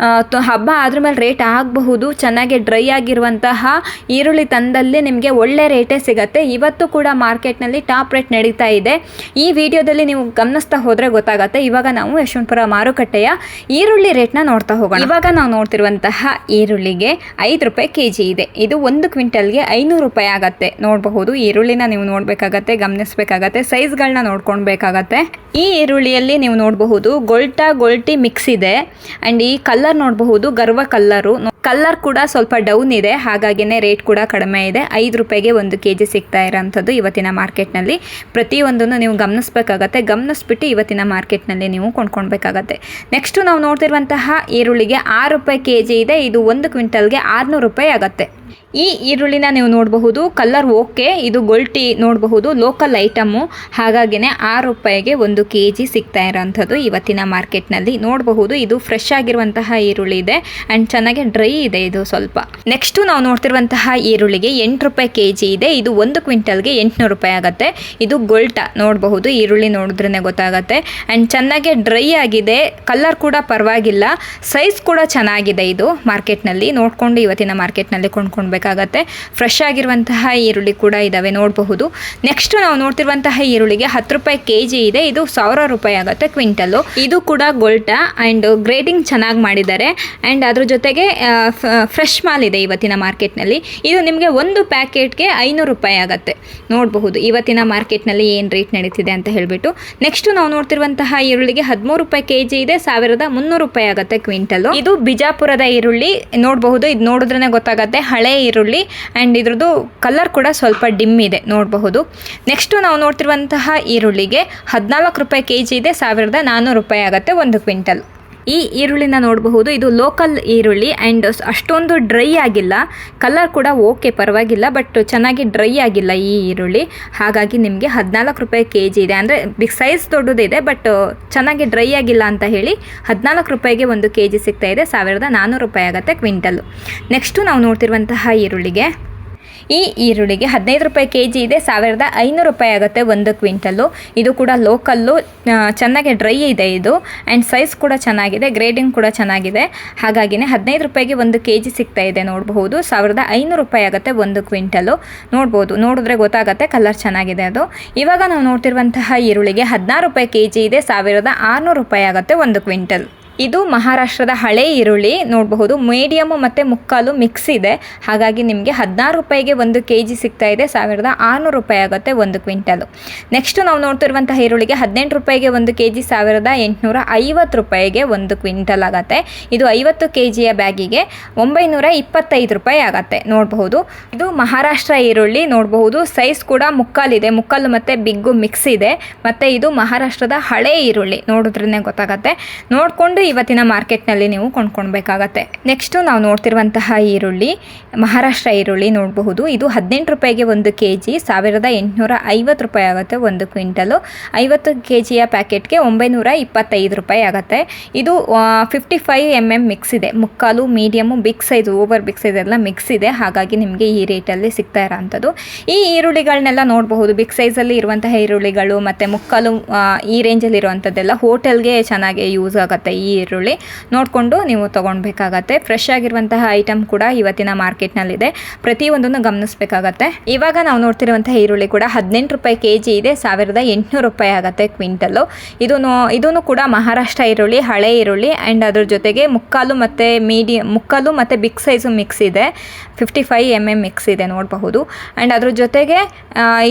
ಹಬ್ಬ ಆದ್ರ ಮೇಲೆ ರೇಟ್ ಆಗಬಹುದು. ಚೆನ್ನಾಗಿ ಡ್ರೈ ಆಗಿರುವಂತಹ ಈರುಳ್ಳಿ ತಂದಲ್ಲಿ ನಿಮಗೆ ಒಳ್ಳೆ ರೇಟೇ ಸಿಗುತ್ತೆ. ಇವತ್ತು ಕೂಡ ಮಾರ್ಕೆಟ್ನಲ್ಲಿ ಟಾಪ್ ರೇಟ್ ನಡೀತಾ ಇದೆ. ಈ ವಿಡಿಯೋದಲ್ಲಿ ನೀವು ಗಮನಿಸ್ತಾ ಹೋದರೆ ಗೊತ್ತಾಗುತ್ತೆ. ಇವಾಗ ನಾವು ಯಶವಂತಪುರ ಮಾರುಕಟ್ಟೆಯ ಈರುಳ್ಳಿ ರೇಟ್ನ ನೋಡ್ತಾ ಹೋಗೋಣ. ಇವಾಗ ನಾವು ನೋಡ್ತಿರುವಂತಹ ಈರುಳ್ಳಿಗೆ 5 ರೂಪಾಯಿ kg ಇದೆ. ಇದು 1 ಕ್ವಿಂಟಲ್ಗೆ 500 ರೂಪಾಯಿ ಆಗುತ್ತೆ. ನೋಡಬಹುದು. ಈರುಳ್ಳಿನ ನೀವು ನೋಡಬೇಕಾಗತ್ತೆ, ಗಮನಿಸಬೇಕಾಗತ್ತೆ, ಸೈಜ್ಗಳನ್ನ ನೋಡ್ಕೊಳ್ಬೇಕಾಗತ್ತೆ. ಈ ಈರುಳ್ಳಿಯಲ್ಲಿ ನೀವು ನೋಡಬಹುದು ಗೋಲ್ಟಿ ಮಿಕ್ಸ್ ಇದೆ. ಆ್ಯಂಡ್ ಈ ಕಲರ್ ನೋಡಬಹುದು, ಗರ್ವ ಕಲರ್ ಕೂಡ ಸ್ವಲ್ಪ ಡೌನ್ ಇದೆ. ಹಾಗಾಗಿನೇ ರೇಟ್ ಕೂಡ ಕಡಿಮೆ ಇದೆ. 5 ರೂಪಾಯಿಗೆ 1 kg ಸಿಗ್ತಾ ಇರೋಂಥದ್ದು ಇವತ್ತಿನ ಮಾರ್ಕೆಟ್ನಲ್ಲಿ. ಪ್ರತಿಯೊಂದನ್ನು ನೀವು ಗಮನಿಸಬೇಕಾಗತ್ತೆ. ಗಮನಿಸ್ಬಿಟ್ಟು ಇವತ್ತಿನ ಮಾರ್ಕೆಟ್ನಲ್ಲಿ ನೀವು ಕೊಂಡ್ಕೊಳ್ಬೇಕಾಗತ್ತೆ. ನೆಕ್ಸ್ಟು ನಾವು ನೋಡ್ತಿರುವಂತಹ ಈರುಳ್ಳಿಗೆ 6 ರೂಪಾಯಿ kg ಇದೆ. ಇದು 1 ಕ್ವಿಂಟಲ್ಗೆ 600 ರೂಪಾಯಿ ಆಗುತ್ತೆ. ಈ ಈರುಳ್ಳಿನ ನೀವು ನೋಡಬಹುದು. Colour okay. ಇದು ಗೋಲ್ಟಿ ನೋಡಬಹುದು, ಲೋಕಲ್ ಐಟಮು. ಹಾಗಾಗಿನೇ 6 ರೂಪಾಯಿಗೆ 1 kg ಸಿಗ್ತಾ ಇರೋಂಥದ್ದು ಇವತ್ತಿನ ಮಾರ್ಕೆಟ್ನಲ್ಲಿ. ನೋಡಬಹುದು ಇದು ಫ್ರೆಶ್ ಆಗಿರುವಂತಹ ಈರುಳ್ಳಿ ಇದೆ ಆ್ಯಂಡ್ ಚೆನ್ನಾಗಿ ಡ್ರೈ ಇದೆ ಇದು ಸ್ವಲ್ಪ. ನೆಕ್ಸ್ಟು ನಾವು ನೋಡ್ತಿರುವಂತಹ ಈರುಳ್ಳಿಗೆ 8 ರೂಪಾಯಿ kg ಇದೆ. ಇದು 1 ಕ್ವಿಂಟಲ್ಗೆ 800 ರೂಪಾಯಿ ಆಗುತ್ತೆ. ಇದು ಗೋಲ್ಟಾ ನೋಡಬಹುದು. ಈರುಳ್ಳಿ ನೋಡಿದ್ರೇ ಗೊತ್ತಾಗುತ್ತೆ. ಆ್ಯಂಡ್ ಚೆನ್ನಾಗಿ ಡ್ರೈ ಆಗಿದೆ. ಕಲರ್ ಕೂಡ ಪರವಾಗಿಲ್ಲ. ಸೈಜ್ ಕೂಡ ಚೆನ್ನಾಗಿದೆ. ಇದು ಮಾರ್ಕೆಟ್ನಲ್ಲಿ ನೋಡಿಕೊಂಡು ಇವತ್ತಿನ ಮಾರ್ಕೆಟ್ನಲ್ಲಿ ಕೊಂಡ್ಕೊಳ್ಬೇಕಾಗತ್ತೆ. ಫ್ರೆಶ್ ಆಗಿರುವಂತಹ ಈರುಳ್ಳಿ ಕೂಡ ಇದಾವೆ ನೋಡಬಹುದು. ನೆಕ್ಸ್ಟ್ ನಾವು ನೋಡ್ತಿರುವಂತಹ ಈರುಳ್ಳಿಗೆ 10 ರೂಪಾಯಿ kg ಇದೆ. ಇದು 1000 ರೂಪಾಯಿ ಆಗುತ್ತೆ ಕ್ವಿಂಟಲ್ಲು. ಇದು ಕೂಡ ಗೋಲ್ಟಾ ಆ್ಯಂಡ್ ಗ್ರೇಡಿಂಗ್ ಚೆನ್ನಾಗಿ ಮಾಡಿದ್ದಾರೆ. ಆ್ಯಂಡ್ ಅದ್ರ ಜೊತೆಗೆ ಫ್ರೆಶ್ ಮಾಲ್ ಇದೆ ಇವತ್ತಿನ ಮಾರ್ಕೆಟ್ನಲ್ಲಿ. ಇದು ನಿಮಗೆ ಒಂದು ಪ್ಯಾಕೆಟ್ಗೆ 500 ರೂಪಾಯಿ ಆಗುತ್ತೆ. ನೋಡಬಹುದು ಇವತ್ತಿನ ಮಾರ್ಕೆಟ್ನಲ್ಲಿ ಏನು ರೇಟ್ ನಡೀತಿದೆ ಅಂತ ಹೇಳಿಬಿಟ್ಟು. ನೆಕ್ಸ್ಟ್ ನಾವು ನೋಡ್ತಿರುವಂತಹ ಈರುಳ್ಳಿಗೆ 13 ರೂಪಾಯಿ kg ಇದೆ. 1300 ರೂಪಾಯಿ ಆಗುತ್ತೆ ಕ್ವಿಂಟಲ್ಲು. ಇದು ಬಿಜಾಪುರದ ಈರುಳ್ಳಿ ನೋಡಬಹುದು. ಇದು ನೋಡಿದ್ರೇ ಗೊತ್ತಾಗುತ್ತೆ ಹಳೆ ಈರುಳ್ಳಿ. ಆ್ಯಂಡ್ ಇದ್ರದ್ದು ಕಲರ್ ಕೂಡ ಸ್ವಲ್ಪ ಡಿಮ್ ಇದೆ ನೋಡಬಹುದು. ನೆಕ್ಸ್ಟು ನಾವು ನೋಡ್ತಿರುವಂತಹ ಈರುಳ್ಳಿಗೆ 14 ರೂಪಾಯಿ kg ಇದೆ. 1400 ರೂಪಾಯಿ ಆಗುತ್ತೆ 1 ಕ್ವಿಂಟಲ್. ಈ ಈರುಳ್ಳಿನ ನೋಡಬಹುದು. ಇದು ಲೋಕಲ್ ಈರುಳ್ಳಿ ಆ್ಯಂಡ್ ಅಷ್ಟೊಂದು ಡ್ರೈ ಆಗಿಲ್ಲ. ಕಲರ್ ಕೂಡ ಓಕೆ ಪರವಾಗಿಲ್ಲ, ಬಟ್ ಚೆನ್ನಾಗಿ ಡ್ರೈ ಆಗಿಲ್ಲ ಈ ಈರುಳ್ಳಿ. ಹಾಗಾಗಿ ನಿಮಗೆ 14 ರೂಪಾಯಿ kg ಇದೆ. ಅಂದರೆ ಬಿಗ್ ಸೈಜ್ ದೊಡ್ಡದಿದೆ, ಬಟ್ ಚೆನ್ನಾಗಿ ಡ್ರೈ ಆಗಿಲ್ಲ ಅಂತ ಹೇಳಿ 14 ರೂಪಾಯಿಗೆ 1 kg ಸಿಗ್ತಾ ಇದೆ. 1400 ರೂಪಾಯಿ ಆಗುತ್ತೆ ಕ್ವಿಂಟಲ್ಲು. ನೆಕ್ಸ್ಟು ನಾವು ನೋಡ್ತಿರುವಂತಹ ಈ ಈರುಳ್ಳಿಗೆ 15 ರೂಪಾಯಿ kg ಇದೆ. 1500 ರೂಪಾಯಿ ಆಗುತ್ತೆ 1 ಕ್ವಿಂಟಲ್ಲು. ಇದು ಕೂಡ ಲೋಕಲ್ಲು, ಚೆನ್ನಾಗಿ ಡ್ರೈ ಇದೆ ಇದು. ಆ್ಯಂಡ್ ಸೈಜ್ ಕೂಡ ಚೆನ್ನಾಗಿದೆ, ಗ್ರೇಡಿಂಗ್ ಕೂಡ ಚೆನ್ನಾಗಿದೆ. ಹಾಗಾಗಿನೇ 15 ರೂಪಾಯಿಗೆ 1 kg ಸಿಗ್ತಾ ಇದೆ ನೋಡಬಹುದು. 1500 ರೂಪಾಯಿ ಆಗುತ್ತೆ 1 ಕ್ವಿಂಟಲ್ಲು. ನೋಡ್ಬೋದು, ನೋಡಿದ್ರೆ ಗೊತ್ತಾಗುತ್ತೆ ಕಲರ್ ಚೆನ್ನಾಗಿದೆ ಅದು. ಇವಾಗ ನಾವು ನೋಡ್ತಿರುವಂತಹ ಈರುಳ್ಳಿಗೆ 16 ರೂಪಾಯಿ kg ಇದೆ. 1600 ರೂಪಾಯಿ ಆಗುತ್ತೆ 1 ಕ್ವಿಂಟಲ್. ಇದು ಮಹಾರಾಷ್ಟ್ರದ ಹಳೆ ಈರುಳ್ಳಿ ನೋಡಬಹುದು. ಮೀಡಿಯಮು ಮತ್ತು ಮುಕ್ಕಾಲು ಮಿಕ್ಸ್ ಇದೆ. ಹಾಗಾಗಿ ನಿಮಗೆ 16 ರೂಪಾಯಿಗೆ 1 kg ಸಿಗ್ತಾ ಇದೆ. 1600 ರೂಪಾಯಿ ಆಗುತ್ತೆ 1 ಕ್ವಿಂಟಲು. ನೆಕ್ಸ್ಟ್ ನಾವು ನೋಡ್ತಿರುವಂತಹ ಈರುಳ್ಳಿಗೆ 18 ರೂಪಾಯಿಗೆ 1 kg 1850 ರೂಪಾಯಿಗೆ 1 ಕ್ವಿಂಟಲ್ ಆಗುತ್ತೆ. ಇದು 50 kgಯ ಬ್ಯಾಗಿಗೆ 925 ರೂಪಾಯಿ ಆಗುತ್ತೆ ನೋಡಬಹುದು. ಇದು ಮಹಾರಾಷ್ಟ್ರ ಈರುಳ್ಳಿ ನೋಡಬಹುದು. ಸೈಜ್ ಕೂಡ ಮುಕ್ಕಾಲಿದೆ, ಮುಕ್ಕಾಲು ಮತ್ತು ಬಿಗ್ಗು ಮಿಕ್ಸ್ ಇದೆ. ಮತ್ತು ಇದು ಮಹಾರಾಷ್ಟ್ರದ ಹಳೆ ಈರುಳ್ಳಿ ನೋಡಿದ್ರೇ ಗೊತ್ತಾಗುತ್ತೆ. ನೋಡಿಕೊಂಡು ಇವತ್ತಿನ ಮಾರ್ಕೆಟ್ನಲ್ಲಿ ನೀವು ಕೊಂಡ್ಕೊಳ್ಬೇಕಾಗತ್ತೆ. ನೆಕ್ಸ್ಟು ನಾವು ನೋಡ್ತಿರುವಂತಹ ಈರುಳ್ಳಿ ಮಹಾರಾಷ್ಟ್ರ ಈರುಳ್ಳಿ ನೋಡಬಹುದು. ಇದು 18 ರೂಪಾಯಿಗೆ 1 kg, 1850 ರೂಪಾಯಿ ಆಗುತ್ತೆ 1 ಕ್ವಿಂಟಲು. 50 kg ಪ್ಯಾಕೆಟ್ಗೆ 925 ರೂಪಾಯಿ ಆಗುತ್ತೆ. ಇದು 55 mm ಮಿಕ್ಸ್ ಇದೆ, ಮುಕ್ಕಾಲು, medium, big size, over big size ಎಲ್ಲ ಮಿಕ್ಸ್ ಇದೆ. ಹಾಗಾಗಿ ನಿಮಗೆ ಈ ರೇಟಲ್ಲಿ ಸಿಗ್ತಾ ಇರೋಂಥದ್ದು. ಈ ಈರುಳ್ಳಿಗಳನ್ನೆಲ್ಲ ನೋಡಬಹುದು, ಬಿಗ್ ಸೈಜಲ್ಲಿ ಇರುವಂತಹ ಈರುಳ್ಳಿಗಳು ಮತ್ತು ಮುಕ್ಕಾಲು ಈ ರೇಂಜಲ್ಲಿ ಇರುವಂಥದ್ದೆಲ್ಲ ಹೋಟೆಲ್ಗೆ ಚೆನ್ನಾಗಿ ಯೂಸ್ ಆಗುತ್ತೆ. ಈ ಈರುಳ್ಳಿ ನೋಡಿಕೊಂಡು ನೀವು ತೊಗೊಳ್ಬೇಕಾಗತ್ತೆ. ಫ್ರೆಶ್ ಆಗಿರುವಂತಹ ಐಟಮ್ ಕೂಡ ಇವತ್ತಿನ ಮಾರ್ಕೆಟ್ನಲ್ಲಿದೆ, ಪ್ರತಿಯೊಂದನ್ನು ಗಮನಿಸಬೇಕಾಗತ್ತೆ. ಇವಾಗ ನಾವು ನೋಡ್ತಿರುವಂತಹ ಈರುಳ್ಳಿ ಕೂಡ 18 ರೂಪಾಯಿ kg ಇದೆ, 1800 ರೂಪಾಯಿ ಆಗುತ್ತೆ ಕ್ವಿಂಟಲ್ಲು. ಇದೂ ಕೂಡ ಮಹಾರಾಷ್ಟ್ರ ಈರುಳ್ಳಿ, ಹಳೆ ಈರುಳ್ಳಿ, ಆ್ಯಂಡ್ ಅದ್ರ ಜೊತೆಗೆ ಮುಕ್ಕಾಲು ಮತ್ತು ಬಿಗ್ ಸೈಜು ಮಿಕ್ಸ್ ಇದೆ, 55 mm ಮಿಕ್ಸ್ ಇದೆ ನೋಡಬಹುದು. ಆ್ಯಂಡ್ ಅದ್ರ ಜೊತೆಗೆ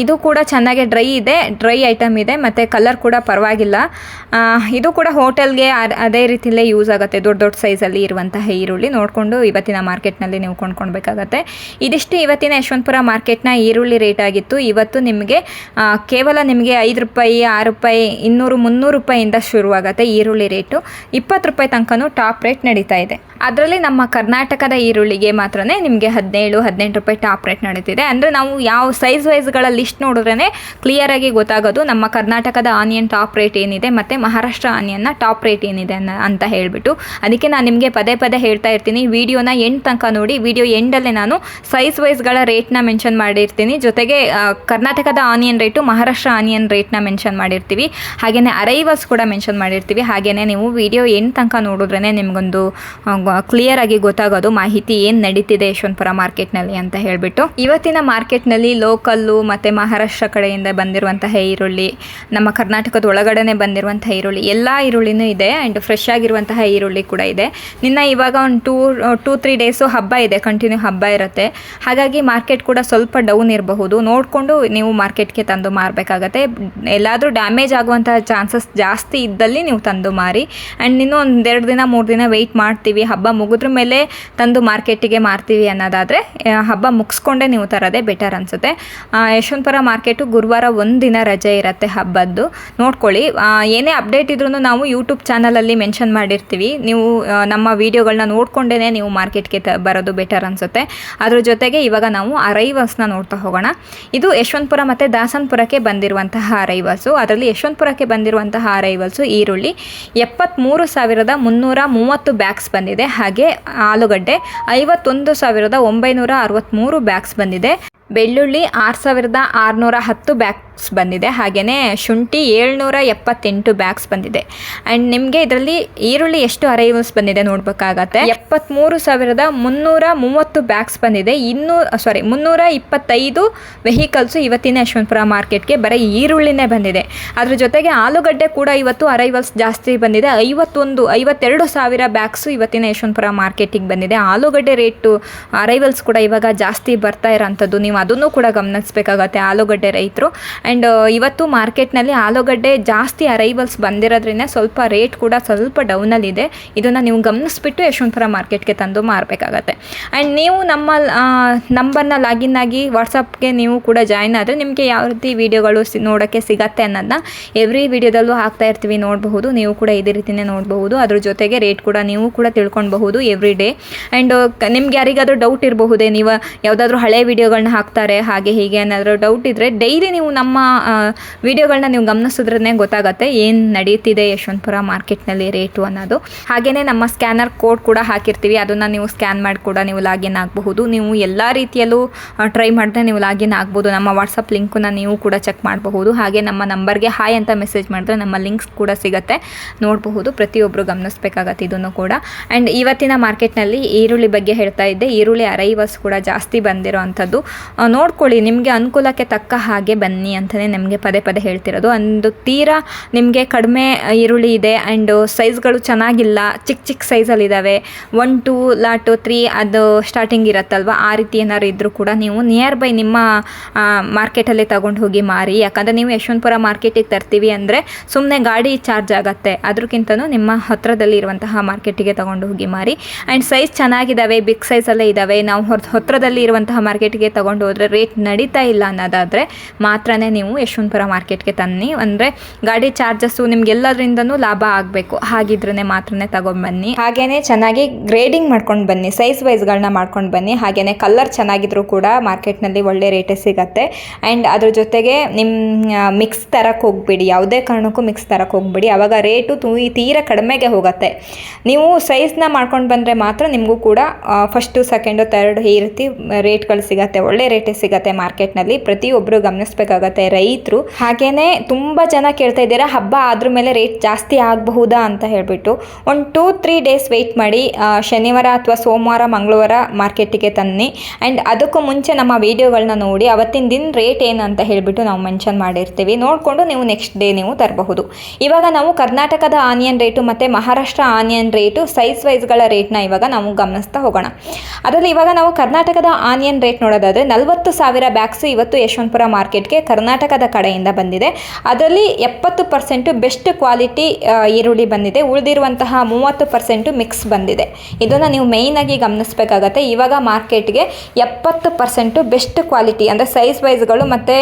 ಇದು ಕೂಡ ಚೆನ್ನಾಗಿ ಡ್ರೈ ಐಟಮ್ ಇದೆ ಮತ್ತು ಕಲರ್ ಕೂಡ ಪರವಾಗಿಲ್ಲ. ಇದು ಕೂಡ ಹೋಟೆಲ್ಗೆ ಅದೇ ರೀತಿಯಲ್ಲೇ ಯೂಸ್ ಆಗುತ್ತೆ. ದೊಡ್ಡ ಸೈಜಲ್ಲಿ ಇರುವಂತಹ ಈರುಳ್ಳಿ ನೋಡಿಕೊಂಡು ಇವತ್ತಿನ ಮಾರ್ಕೆಟ್ನಲ್ಲಿ ನೀವು ಕೊಂಡ್ಕೊಳ್ಬೇಕಾಗತ್ತೆ. ಇದಿಷ್ಟು ಇವತ್ತಿನ ಯಶವಂತಪುರ ಮಾರ್ಕೆಟ್ನ ಈರುಳ್ಳಿ ರೇಟ್ ಆಗಿತ್ತು. ಇವತ್ತು ನಿಮಗೆ ಕೇವಲ ನಿಮಗೆ 5 ರೂಪಾಯಿ, 6 ರೂಪಾಯಿ, 200, 300 ರೂಪಾಯಿಯಿಂದ ಶುರುವಾಗುತ್ತೆ ಈರುಳ್ಳಿ ರೇಟು. 20 ರೂಪಾಯಿ ತನಕನೂ ಟಾಪ್ ರೇಟ್ ನಡೀತಾ ಇದೆ. ಅದರಲ್ಲಿ ನಮ್ಮ ಕರ್ನಾಟಕದ ಈರುಳ್ಳಿಗೆ ಮಾತ್ರ ನಿಮಗೆ 17-18 ರೂಪಾಯಿ ಟಾಪ್ ರೇಟ್ ನಡೀತಿದೆ. ಅಂದರೆ ನಾವು ಯಾವ ಸೈಜ್ ವೈಸ್ಗಳ ಲಿಸ್ಟ್ ನೋಡಿದ್ರೇ ಕ್ಲಿಯರಾಗಿ ಗೊತ್ತಾಗೋದು ನಮ್ಮ ಕರ್ನಾಟಕದ ಆನಿಯನ್ ಟಾಪ್ ರೇಟ್ ಏನಿದೆ ಮತ್ತು ಮಹಾರಾಷ್ಟ್ರ ಆನಿಯನ್ನ ಟಾಪ್ ರೇಟ್ ಏನಿದೆ ಅಂತ ಹೇಳಿಬಿಟ್ಟು. ಅದಕ್ಕೆ ನಾನು ನಿಮಗೆ ಪದೇ ಹೇಳ್ತಾ ಇರ್ತೀನಿ, ವಿಡಿಯೋನ ಎಂಡ್ ತನಕ ನೋಡಿ. ವಿಡಿಯೋ ಎಂಡಲ್ಲೇ ನಾನು ಸೈಜ್ ವೈಸ್ಗಳ ರೇಟ್ನ ಮೆನ್ಷನ್ ಮಾಡಿರ್ತೀನಿ, ಜೊತೆಗೆ ಕರ್ನಾಟಕದ ಆನಿಯನ್ ರೇಟು, ಮಹಾರಾಷ್ಟ್ರ ಆನಿಯನ್ ರೇಟ್ನ ಮೆನ್ಷನ್ ಮಾಡಿರ್ತೀವಿ, ಹಾಗೆಯೇ ಅರೈವಲ್ಸ್ ಕೂಡ ಮೆನ್ಷನ್ ಮಾಡಿರ್ತೀವಿ. ಹಾಗೆಯೇ ನೀವು ವಿಡಿಯೋ ಎಂಡ್ ತನಕ ನೋಡಿದ್ರೇ ನಿಮಗೊಂದು ಕ್ಲಿಯರ್ ಆಗಿ ಗೊತ್ತಾಗೋದು ಮಾಹಿತಿ ಏನು ನಡೀತಿದೆ ಯಶವಂತಪುರ ಮಾರ್ಕೆಟ್ನಲ್ಲಿ ಅಂತ ಹೇಳಿಬಿಟ್ಟು. ಇವತ್ತಿನ ಮಾರ್ಕೆಟ್ನಲ್ಲಿ ಲೋಕಲ್ಲು ಮತ್ತು ಮಹಾರಾಷ್ಟ್ರ ಕಡೆಯಿಂದ ಬಂದಿರುವಂತಹ ಈರುಳ್ಳಿ, ನಮ್ಮ ಕರ್ನಾಟಕದ ಒಳಗಡೆ ಬಂದಿರುವಂತಹ ಈರುಳ್ಳಿ, ಎಲ್ಲ ಈರುಳ್ಳಿನೂ ಇದೆ. ಆ್ಯಂಡ್ ಫ್ರೆಶ್ ಆಗಿರುವಂತಹ ಈರುಳ್ಳಿ ಕೂಡ ಇದೆ. ಇವಾಗ ಒಂದು 2-3 ಡೇಸು ಹಬ್ಬ ಇದೆ, ಕಂಟಿನ್ಯೂ ಹಬ್ಬ ಇರುತ್ತೆ. ಹಾಗಾಗಿ ಮಾರ್ಕೆಟ್ ಕೂಡ ಸ್ವಲ್ಪ ಡೌನ್ ಇರಬಹುದು. ನೋಡಿಕೊಂಡು ನೀವು ಮಾರ್ಕೆಟ್ಗೆ ತಂದು ಮಾರಬೇಕಾಗತ್ತೆ. ಎಲ್ಲಾದರೂ ಡ್ಯಾಮೇಜ್ ಆಗುವಂತಹ ಚಾನ್ಸಸ್ ಜಾಸ್ತಿ ಇದ್ದಲ್ಲಿ ನೀವು ತಂದು ಮಾರಿ. ಆ್ಯಂಡ್ ಇನ್ನೂ 1-2 ದಿನ 3 ದಿನ ವೆಯ್ಟ್ ಮಾಡ್ತೀವಿ, ಹಬ್ಬ ಮುಗಿದ್ರ ಮೇಲೆ ತಂದು ಮಾರ್ಕೆಟಿಗೆ ಮಾರ್ತೀವಿ ಅನ್ನೋದಾದರೆ ಹಬ್ಬ ಮುಗಿಸ್ಕೊಂಡೇ ನೀವು ತರೋದೇ ಬೆಟರ್ ಅನಿಸುತ್ತೆ. ಯಶವಂತಪುರ ಮಾರ್ಕೆಟು ಗುರುವಾರ 1 ದಿನ ರಜೆ ಇರುತ್ತೆ ಹಬ್ಬದ್ದು, ನೋಡ್ಕೊಳ್ಳಿ. ಏನೇ ಅಪ್ಡೇಟ್ ಇದ್ರೂ ನಾವು ಯೂಟ್ಯೂಬ್ ಚಾನಲಲ್ಲಿ ಮೆನ್ಷನ್ ಮಾಡಿರ್ತೀವಿ. ನೀವು ನಮ್ಮ ವೀಡಿಯೋಗಳನ್ನ ನೋಡಿಕೊಂಡೇ ನೀವು ಮಾರ್ಕೆಟ್ಗೆ ಬರೋದು ಬೆಟರ್ ಅನಿಸುತ್ತೆ. ಅದ್ರ ಜೊತೆಗೆ ಇವಾಗ ನಾವು ಅರೈವಲ್ಸ್ನ ನೋಡ್ತಾ ಹೋಗೋಣ. ಇದು ಯಶವಂತಪುರ ಮತ್ತು ದಾಸನಪುರಕ್ಕೆ ಬಂದಿರುವಂತಹ ಅರೈವಲ್ಸು. ಅದರಲ್ಲಿ ಯಶವಂತಪುರಕ್ಕೆ ಬಂದಿರುವಂತಹ ಅರೈವಲ್ಸು ಈರುಳ್ಳಿ 73,330 ಬ್ಯಾಗ್ಸ್ ಬಂದಿದೆ. ಹಾಗೆ ಆಲೂಗಡ್ಡೆ 51,963 ಬ್ಯಾಗ್ಸ್ ಬಂದಿದೆ. ಬೆಳ್ಳುಳ್ಳಿ 6,610 ಬ್ಯಾಗ್ಸ್ ಬಂದಿದೆ. ಹಾಗೆಯೇ ಶುಂಠಿ 778 ಬ್ಯಾಗ್ಸ್ ಬಂದಿದೆ. ಆ್ಯಂಡ್ ನಿಮಗೆ ಇದರಲ್ಲಿ ಈರುಳ್ಳಿ ಎಷ್ಟು ಅರೈವಲ್ಸ್ ಬಂದಿದೆ ನೋಡಬೇಕಾಗತ್ತೆ. 73,330 ಬ್ಯಾಗ್ಸ್ ಬಂದಿದೆ. 325 ವೆಹಿಕಲ್ಸು ಇವತ್ತಿನ ಯಶವಂತಪುರ ಮಾರ್ಕೆಟ್ಗೆ ಬರೀ ಈರುಳ್ಳಿನೇ ಬಂದಿದೆ. ಅದ್ರ ಜೊತೆಗೆ ಆಲೂಗಡ್ಡೆ ಕೂಡ ಇವತ್ತು ಅರೈವಲ್ಸ್ ಜಾಸ್ತಿ ಬಂದಿದೆ. 52,000 ಬ್ಯಾಗ್ಸು ಇವತ್ತಿನ ಯಶವಂತಪುರ ಮಾರ್ಕೆಟಿಗೆ ಬಂದಿದೆ. ಆಲೂಗಡ್ಡೆ ರೇಟು ಅರೈವಲ್ಸ್ ಕೂಡ ಇವಾಗ ಜಾಸ್ತಿ ಬರ್ತಾ ಇರೋಂಥದ್ದು, ನೀವು ಅದನ್ನು ಕೂಡ ಗಮನಿಸಬೇಕಾಗತ್ತೆ ಆಲೂಗಡ್ಡೆ ರೈತರು. ಆ್ಯಂಡ್ ಇವತ್ತು ಮಾರ್ಕೆಟ್ನಲ್ಲಿ ಆಲೂಗಡ್ಡೆ ಜಾಸ್ತಿ ಅರೈವಲ್ಸ್ ಬಂದಿರೋದ್ರಿಂದ ಸ್ವಲ್ಪ ರೇಟ್ ಕೂಡ ಸ್ವಲ್ಪ ಡೌನಲ್ಲಿದೆ. ಇದನ್ನು ನೀವು ಗಮನಿಸ್ಬಿಟ್ಟು ಯಶವಂತಪುರ ಮಾರ್ಕೆಟ್ಗೆ ತಂದು ಮಾರಬೇಕಾಗತ್ತೆ. ಆ್ಯಂಡ್ ನೀವು ನಮ್ಮ ನಂಬರ್ನ ಲಾಗಿನ್ ಆಗಿ ವಾಟ್ಸಪ್ಗೆ ನೀವು ಕೂಡ ಜಾಯ್ನ್ ಆದರೆ ನಿಮಗೆ ಯಾವ ರೀತಿ ವೀಡಿಯೋಗಳು ನೋಡೋಕ್ಕೆ ಸಿಗತ್ತೆ ಅನ್ನೋದನ್ನ ಎವ್ರಿ ವೀಡಿಯೋದಲ್ಲೂ ಹಾಕ್ತಾ ಇರ್ತೀವಿ, ನೋಡಬಹುದು. ನೀವು ಕೂಡ ಇದೇ ರೀತಿಯೇ ನೋಡಬಹುದು. ಅದ್ರ ಜೊತೆಗೆ ರೇಟ್ ಕೂಡ ನೀವು ಕೂಡ ತಿಳ್ಕೊಳ್ಬಹುದು ಎವ್ರಿ ಡೇ. ಆ್ಯಂಡ್ ನಿಮ್ಗೆ ಯಾರಿಗಾದರೂ ಡೌಟ್ ಇರಬಹುದೇ, ನೀವು ಯಾವುದಾದ್ರೂ ಹಳೆ ವೀಡಿಯೋಗಳನ್ನ ಹಾಕ್ತಾರೆ ಹಾಗೆ ಹೀಗೆ ಏನಾದರೂ ಡೌಟ್ ಇದ್ದರೆ ಡೈಲಿ ನೀವು ನಮ್ಮ ವಿಡಿಯೋಗಳನ್ನ ನೀವು ಗಮನಿಸಿದ್ರೇ ಗೊತ್ತಾಗುತ್ತೆ ಏನು ನಡೀತಿದೆ ಯಶವಂತಪುರ ಮಾರ್ಕೆಟ್ನಲ್ಲಿ ರೇಟು ಅನ್ನೋದು. ಹಾಗೆಯೇ ನಮ್ಮ ಸ್ಕ್ಯಾನರ್ ಕೋಡ್ ಕೂಡ ಹಾಕಿರ್ತೀವಿ, ಅದನ್ನು ನೀವು ಸ್ಕ್ಯಾನ್ ಮಾಡಿ ಕೂಡ ನೀವು ಲಾಗಿನ್ ಆಗಬಹುದು. ನೀವು ಎಲ್ಲ ರೀತಿಯಲ್ಲೂ ಟ್ರೈ ಮಾಡಿದ್ರೆ ನೀವು ಲಾಗಿನ್ ಆಗ್ಬೋದು. ನಮ್ಮ ವಾಟ್ಸಪ್ ಲಿಂಕನ್ನು ನೀವು ಕೂಡ ಚೆಕ್ ಮಾಡಬಹುದು. ಹಾಗೆ ನಮ್ಮ ನಂಬರ್ಗೆ ಹಾಯ್ ಅಂತ ಮೆಸೇಜ್ ಮಾಡಿದ್ರೆ ನಮ್ಮ ಲಿಂಕ್ಸ್ ಕೂಡ ಸಿಗುತ್ತೆ, ನೋಡಬಹುದು. ಪ್ರತಿಯೊಬ್ಬರು ಗಮನಿಸಬೇಕಾಗತ್ತೆ ಇದನ್ನು ಕೂಡ. ಆ್ಯಂಡ್ ಇವತ್ತಿನ ಮಾರ್ಕೆಟ್ನಲ್ಲಿ ಈರುಳ್ಳಿ ಬಗ್ಗೆ ಹೇಳ್ತಾ ಇದ್ದೆ, ಈರುಳ್ಳಿ ಅರೈವಲ್ಸ್ ಕೂಡ ಜಾಸ್ತಿ ಬಂದಿರೋ ಅಂಥದ್ದು. ನೋಡ್ಕೊಳ್ಳಿ, ನಿಮಗೆ ಅನುಕೂಲಕ್ಕೆ ತಕ್ಕ ಹಾಗೆ ಬನ್ನಿ ಅಂತಲೇ ನಿಮಗೆ ಪದೇ ಹೇಳ್ತಿರೋದು. ಒಂದು ತೀರಾ ನಿಮಗೆ ಕಡಿಮೆ ಈರುಳ್ಳಿ ಇದೆ ಆ್ಯಂಡ್ ಸೈಜ್ಗಳು ಚೆನ್ನಾಗಿಲ್ಲ, ಚಿಕ್ಕ ಸೈಜಲ್ಲಿದ್ದಾವೆ. 1, 2 ಲಾಟು 3 ಅದು ಸ್ಟಾರ್ಟಿಂಗ್ ಇರುತ್ತಲ್ವ, ಆ ರೀತಿ ಏನಾದ್ರು ಇದ್ದರೂ ಕೂಡ ನೀವು ನಿಯರ್ ಬೈ ನಿಮ್ಮ ಮಾರ್ಕೆಟಲ್ಲೇ ತಗೊಂಡು ಹೋಗಿ ಮಾರಿ. ಯಾಕಂದರೆ ನೀವು ಯಶವಂತಪುರ ಮಾರ್ಕೆಟಿಗೆ ತರ್ತೀವಿ ಅಂದರೆ ಸುಮ್ಮನೆ ಗಾಡಿ ಚಾರ್ಜ್ ಆಗುತ್ತೆ, ಅದಕ್ಕಿಂತನೂ ನಿಮ್ಮ ಹತ್ತಿರದಲ್ಲಿ ಇರುವಂತಹ ಮಾರ್ಕೆಟಿಗೆ ತಗೊಂಡು ಹೋಗಿ ಮಾರಿ. ಆ್ಯಂಡ್ ಸೈಜ್ ಚೆನ್ನಾಗಿದ್ದಾವೆ, ಬಿಗ್ ಸೈಜಲ್ಲೇ ಇದ್ದಾವೆ. ನಾವು ಹತ್ತಿರದಲ್ಲಿ ಇರುವಂತಹ ಮಾರ್ಕೆಟಿಗೆ ತಗೊಂಡು ಹೋದರೆ ರೇಟ್ ನಡೀತಾ ಇಲ್ಲ ಅನ್ನೋದಾದರೆ ಮಾತ್ರನೇ ನೀವು ಯಶವಂತಪುರ ಮಾರ್ಕೆಟ್ಗೆ ತನ್ನಿ. ಅಂದರೆ ಗಾಡಿ ಚಾರ್ಜಸ್ಸು ನಿಮ್ಗೆಲ್ಲದ್ರಿಂದನೂ ಲಾಭ ಆಗಬೇಕು, ಹಾಗಿದ್ರೇ ಮಾತ್ರನೇ ತಗೊಂಡ್ಬನ್ನಿ. ಹಾಗೆಯೇ ಚೆನ್ನಾಗಿ ಗ್ರೇಡಿಂಗ್ ಮಾಡ್ಕೊಂಡು ಬನ್ನಿ, ಸೈಜ್ ವೈಸ್ಗಳನ್ನ ಮಾಡ್ಕೊಂಡು ಬನ್ನಿ. ಹಾಗೆಯೇ ಕಲರ್ ಚೆನ್ನಾಗಿದ್ರು ಕೂಡ ಮಾರ್ಕೆಟ್ನಲ್ಲಿ ಒಳ್ಳೆ ರೇಟೇ ಸಿಗುತ್ತೆ. ಆ್ಯಂಡ್ ಅದ್ರ ಜೊತೆಗೆ ನಿಮ್ಮ ಮಿಕ್ಸ್ ತರಕ್ಕೆ ಹೋಗ್ಬೇಡಿ, ಯಾವುದೇ ಕಾರಣಕ್ಕೂ ಮಿಕ್ಸ್ ತರಕ್ಕೆ ಹೋಗ್ಬೇಡಿ, ಆವಾಗ ರೇಟು ತೀರ ಕಡಿಮೆಗೆ ಹೋಗುತ್ತೆ. ನೀವು ಸೈಜ್ನ ಮಾಡ್ಕೊಂಡು ಬಂದರೆ ಮಾತ್ರ ನಿಮಗೂ ಕೂಡ ಫಸ್ಟು ಸೆಕೆಂಡು ಥರ್ಡ್ ಈ ರೀತಿ ರೇಟ್ಗಳು ಸಿಗುತ್ತೆ, ಒಳ್ಳೆ ರೇಟೇ ಸಿಗುತ್ತೆ ಮಾರ್ಕೆಟ್ನಲ್ಲಿ. ಪ್ರತಿಯೊಬ್ಬರು ಗಮನಿಸಬೇಕಾಗತ್ತೆ ರೈತರು. ಹಾಗೆಯೇ ತುಂಬ ಜನ ಕೇಳ್ತಾ ಇದ್ದೀರಾ ಹಬ್ಬ ಆದ್ರ ಮೇಲೆ ರೇಟ್ ಜಾಸ್ತಿ ಆಗಬಹುದಾ ಅಂತ ಹೇಳಿಬಿಟ್ಟು. ಒಂದು 2-3 ಡೇಸ್ ವೆಯ್ಟ್ ಮಾಡಿ, ಶನಿವಾರ ಅಥವಾ ಸೋಮವಾರ ಮಂಗಳವಾರ ಮಾರ್ಕೆಟಿಗೆ ತನ್ನಿ. ಆ್ಯಂಡ್ ಅದಕ್ಕೂ ಮುಂಚೆ ನಮ್ಮ ವೀಡಿಯೋಗಳನ್ನ ನೋಡಿ ಅವತ್ತಿನ ದಿನ ರೇಟ್ ಏನು ಅಂತ ಹೇಳಿಬಿಟ್ಟು ನಾವು ಮೆನ್ಷನ್ ಮಾಡಿರ್ತೀವಿ, ನೋಡಿಕೊಂಡು ನೀವು ನೆಕ್ಸ್ಟ್ ಡೇ ನೀವು ತರಬಹುದು. ಇವಾಗ ನಾವು ಕರ್ನಾಟಕದ ಆನಿಯನ್ ರೇಟು ಮತ್ತು ಮಹಾರಾಷ್ಟ್ರ ಆನಿಯನ್ ರೇಟು ಸೈಜ್ ವೈಸ್ಗಳ ರೇಟ್ನ ಇವಾಗ ನಾವು ಗಮನಿಸ್ತಾ ಹೋಗೋಣ. ಅದರಲ್ಲಿ ಇವಾಗ ನಾವು ಕರ್ನಾಟಕದ ಆನಿಯನ್ ರೇಟ್ ನೋಡೋದಾದರೆ 40,000 ಬ್ಯಾಗ್ಸು ಇವತ್ತು ಯಶವಂತಪುರ ಮಾರ್ಕೆಟ್ಗೆ ಕರ್ನಾಟಕದ ಕಡೆಯಿಂದ ಬಂದಿದೆ. ಅದರಲ್ಲಿ 70% ಬೆಸ್ಟ್ ಕ್ವಾಲಿಟಿ ಈರುಳ್ಳಿ ಬಂದಿದೆ, ಉಳಿದಿರುವಂತಹ 30% ಮಿಕ್ಸ್ ಬಂದಿದೆ. ಇದನ್ನು ನೀವು ಮೇಯ್ನಾಗಿ ಗಮನಿಸಬೇಕಾಗತ್ತೆ. ಇವಾಗ ಮಾರ್ಕೆಟ್ಗೆ 70% ಬೆಸ್ಟ್ ಕ್ವಾಲಿಟಿ ಅಂದರೆ ಸೈಜ್ ವೈಸ್ಗಳು ಮತ್ತು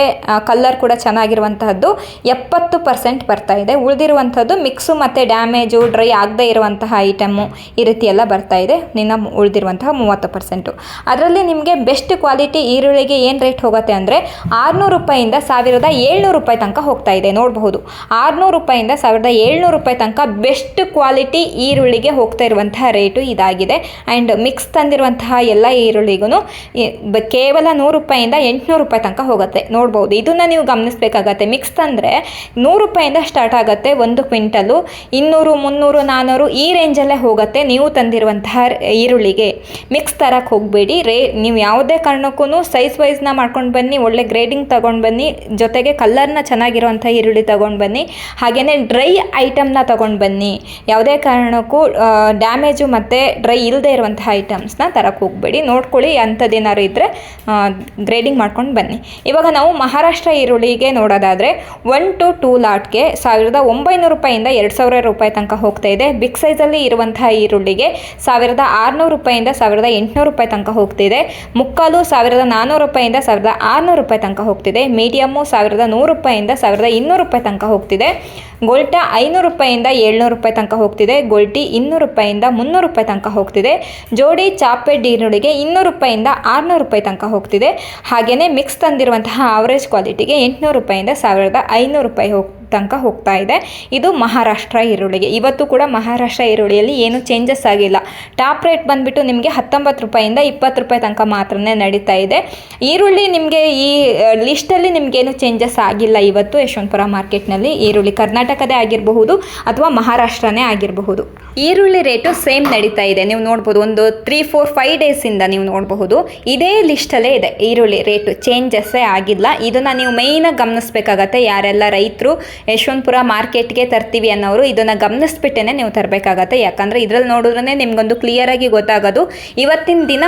ಕಲರ್ ಕೂಡ ಚೆನ್ನಾಗಿರುವಂತಹದ್ದು 70% ಬರ್ತಾ ಇದೆ. ಉಳಿದಿರುವಂಥದ್ದು ಮಿಕ್ಸು ಮತ್ತು ಡ್ಯಾಮೇಜು ಡ್ರೈ ಆಗದೇ ಇರುವಂತಹ ಐಟಮು ಈ ರೀತಿ ಎಲ್ಲ ಬರ್ತಾ ಇದೆ. ನಿನ್ನ ಉಳಿದಿರುವಂತಹ 30%. ಅದರಲ್ಲಿ ನಿಮಗೆ ಬೆಸ್ಟ್ ಕ್ವಾಲಿಟಿ ಈರುಳ್ಳಿಗೆ ಏನು ರೇಟ್ ಹೋಗುತ್ತೆ ಅಂದರೆ 600 ರೂಪಾಯಿಂದ 1,700 ರೂಪಾಯಿ ತನಕ ಹೋಗ್ತಾ ಇದೆ. ನೋಡಬಹುದು 600 ರೂಪಾಯಿಂದ 1,700 ರೂಪಾಯಿ ತನಕ ಬೆಸ್ಟ್ ಕ್ವಾಲಿಟಿ ಈರುಳ್ಳಿಗೆ ಹೋಗ್ತಾ ಇರುವಂತಹ ರೇಟು ಇದಾಗಿದೆ. ಆ್ಯಂಡ್ ಮಿಕ್ಸ್ ತಂದಿರುವಂತಹ ಎಲ್ಲ ಈರುಳ್ಳಿಗೂ ಕೇವಲ 100 ರೂಪಾಯಿಂದ 800 ರೂಪಾಯಿ ತನಕ ಹೋಗುತ್ತೆ. ನೋಡ್ಬೋದು, ಇದನ್ನು ನೀವು ಗಮನಿಸಬೇಕಾಗತ್ತೆ. ಮಿಕ್ಸ್ ತಂದರೆ 100 ರೂಪಾಯಿಂದ ಸ್ಟಾರ್ಟ್ ಆಗುತ್ತೆ, 1 ಕ್ವಿಂಟಲು 200, 300, 400 ಈ ರೇಂಜಲ್ಲೇ ಹೋಗುತ್ತೆ ನೀವು ತಂದಿರುವಂತಹ ಈರುಳ್ಳಿಗೆ. ಮಿಕ್ಸ್ ತರಕ್ಕೆ ಹೋಗಬೇಡಿ. ನೀವು ಯಾವುದೇ ಕಾರಣಕ್ಕೂ ಸೈಜ್ ವೈಸ್ನ ಮಾಡ್ಕೊಂಡು ಬನ್ನಿ, ಒಳ್ಳೆ ಗ್ರೇಡಿಂಗ್ ತೊಗೊಂಡು ಬನ್ನಿ, ಜೊತೆಗೆ ಕಲರ್ನ ಚೆನ್ನಾಗಿರುವಂಥ ಈರುಳ್ಳಿ ತೊಗೊಂಡು ಬನ್ನಿ. ಹಾಗೆಯೇ ಡ್ರೈ ಐಟಮ್ನ ತೊಗೊಂಡು ಬನ್ನಿ. ಯಾವುದೇ ಕಾರಣಕ್ಕೂ ಡ್ಯಾಮೇಜು ಮತ್ತು ಡ್ರೈ ಇಲ್ಲದೆ ಇರುವಂತಹ ಐಟಮ್ಸ್ನ ತರಕ್ಕೆ ಹೋಗಬೇಡಿ. ನೋಡ್ಕೊಳ್ಳಿ, ಅಂಥದ್ದೇನಾದ್ರು ಇದ್ದರೆ ಗ್ರೇಡಿಂಗ್ ಮಾಡ್ಕೊಂಡು ಬನ್ನಿ. ಇವಾಗ ನಾವು ಮಹಾರಾಷ್ಟ್ರ ಈರುಳ್ಳಿಗೆ ನೋಡೋದಾದರೆ 1 to 2 ಲಾಟ್ಗೆ 1,900 ರೂಪಾಯಿಂದ 2,000 ರೂಪಾಯಿ ತನಕ ಹೋಗ್ತಾ ಇದೆ. ಬಿಗ್ ಸೈಜಲ್ಲಿ ಇರುವಂತಹ ಈರುಳ್ಳಿಗೆ 1,600 ರೂಪಾಯಿಂದ 1,800 ರೂಪಾಯಿ ತನಕ ಹೋಗ್ತಿದೆ. ಮುಕ್ಕಾಲು 1,400 ರೂಪಾಯಿಂದ 1,600 ರೂಪಾಯಿ ತನಕ ಹೋಗ್ತಿದೆ. ಮೀಡಿಯಮ್ಮು 1,100 ರೂಪಾಯಿಂದ 1,200 ರೂಪಾಯಿ ತನಕ ಹೋಗ್ತಿದೆ. ಗೋಲ್ಟಾ 500 ರೂಪಾಯಿಂದ 700 ರೂಪಾಯಿ ತನಕ ಹೋಗ್ತಿದೆ. ಗೋಲ್ಟಿ 200 ರೂಪಾಯಿಂದ 300 ರೂಪಾಯಿ ತನಕ ಹೋಗ್ತಿದೆ. ಜೋಡಿ ಚಾಪೆಡ್ ಈರುಳ್ಳಿಗೆ 200 ರೂಪಾಯಿಂದ 600 ರೂಪಾಯಿ ತನಕ ಹೋಗ್ತಿದೆ. ಹಾಗೆಯೇ ಮಿಕ್ಸ್ ತಂದಿರುವಂತಹ ಆವರೇಜ್ ಕ್ವಾಲಿಟಿಗೆ 800 ರೂಪಾಯಿಂದ 1,500 ರೂಪಾಯಿ ತನಕ ಹೋಗ್ತಾ ಇದೆ. ಇದು ಮಹಾರಾಷ್ಟ್ರ ಈರುಳ್ಳಿಗೆ. ಇವತ್ತು ಕೂಡ ಮಹಾರಾಷ್ಟ್ರ ಈರುಳ್ಳಿಯಲ್ಲಿ ಏನು ಚೇಂಜಸ್ ಆಗಿಲ್ಲ. ಟಾಪ್ ರೇಟ್ ಬಂದುಬಿಟ್ಟು ನಿಮಗೆ 19 ರೂಪಾಯಿಂದ 20 ರೂಪಾಯಿ ತನಕ ಮಾತ್ರನೇ ನಡೀತಾ ಇದೆ. ಈರುಳ್ಳಿ ನಿಮಗೆ ಈ ಲಿಸ್ಟಲ್ಲಿ ನಿಮಗೇನು ಚೇಂಜಸ್ ಆಗಿಲ್ಲ ಇವತ್ತು ಯಶವಂತಪುರ ಮಾರ್ಕೆಟ್ನಲ್ಲಿ. ಈರುಳ್ಳಿ ಕರ್ನಾಟಕದೇ ಆಗಿರಬಹುದು ಅಥವಾ ಮಹಾರಾಷ್ಟ್ರನೇ ಆಗಿರಬಹುದು. ಈರುಳ್ಳಿ ರೇಟು ಸೇಮ್ ನಡೀತಾ ಇದೆ. ನೀವು ನೋಡ್ಬೋದು, ಒಂದು 3-4-5 ಡೇಸಿಂದ ನೀವು ನೋಡಬಹುದು ಇದೇ ಲಿಸ್ಟಲ್ಲೇ ಇದೆ. ಈರುಳ್ಳಿ ರೇಟು ಚೇಂಜಸ್ಸೇ ಆಗಿಲ್ಲ. ಇದನ್ನು ನೀವು ಮೇಯ್ನಾಗಿ ಗಮನಿಸಬೇಕಾಗತ್ತೆ. ಯಾರೆಲ್ಲ ರೈತರು ಯಶವಂತಪುರ ಮಾರ್ಕೆಟ್ಗೆ ತರ್ತೀವಿ ಅನ್ನೋರು ಇದನ್ನು ಗಮನಿಸ್ಬಿಟ್ಟೇ ನೀವು ತರಬೇಕಾಗತ್ತೆ. ಯಾಕಂದರೆ ಇದರಲ್ಲಿ ನೋಡಿದ್ರೇ ನಿಮಗೊಂದು ಕ್ಲಿಯರಾಗಿ ಗೊತ್ತಾಗೋದು ಇವತ್ತಿನ ದಿನ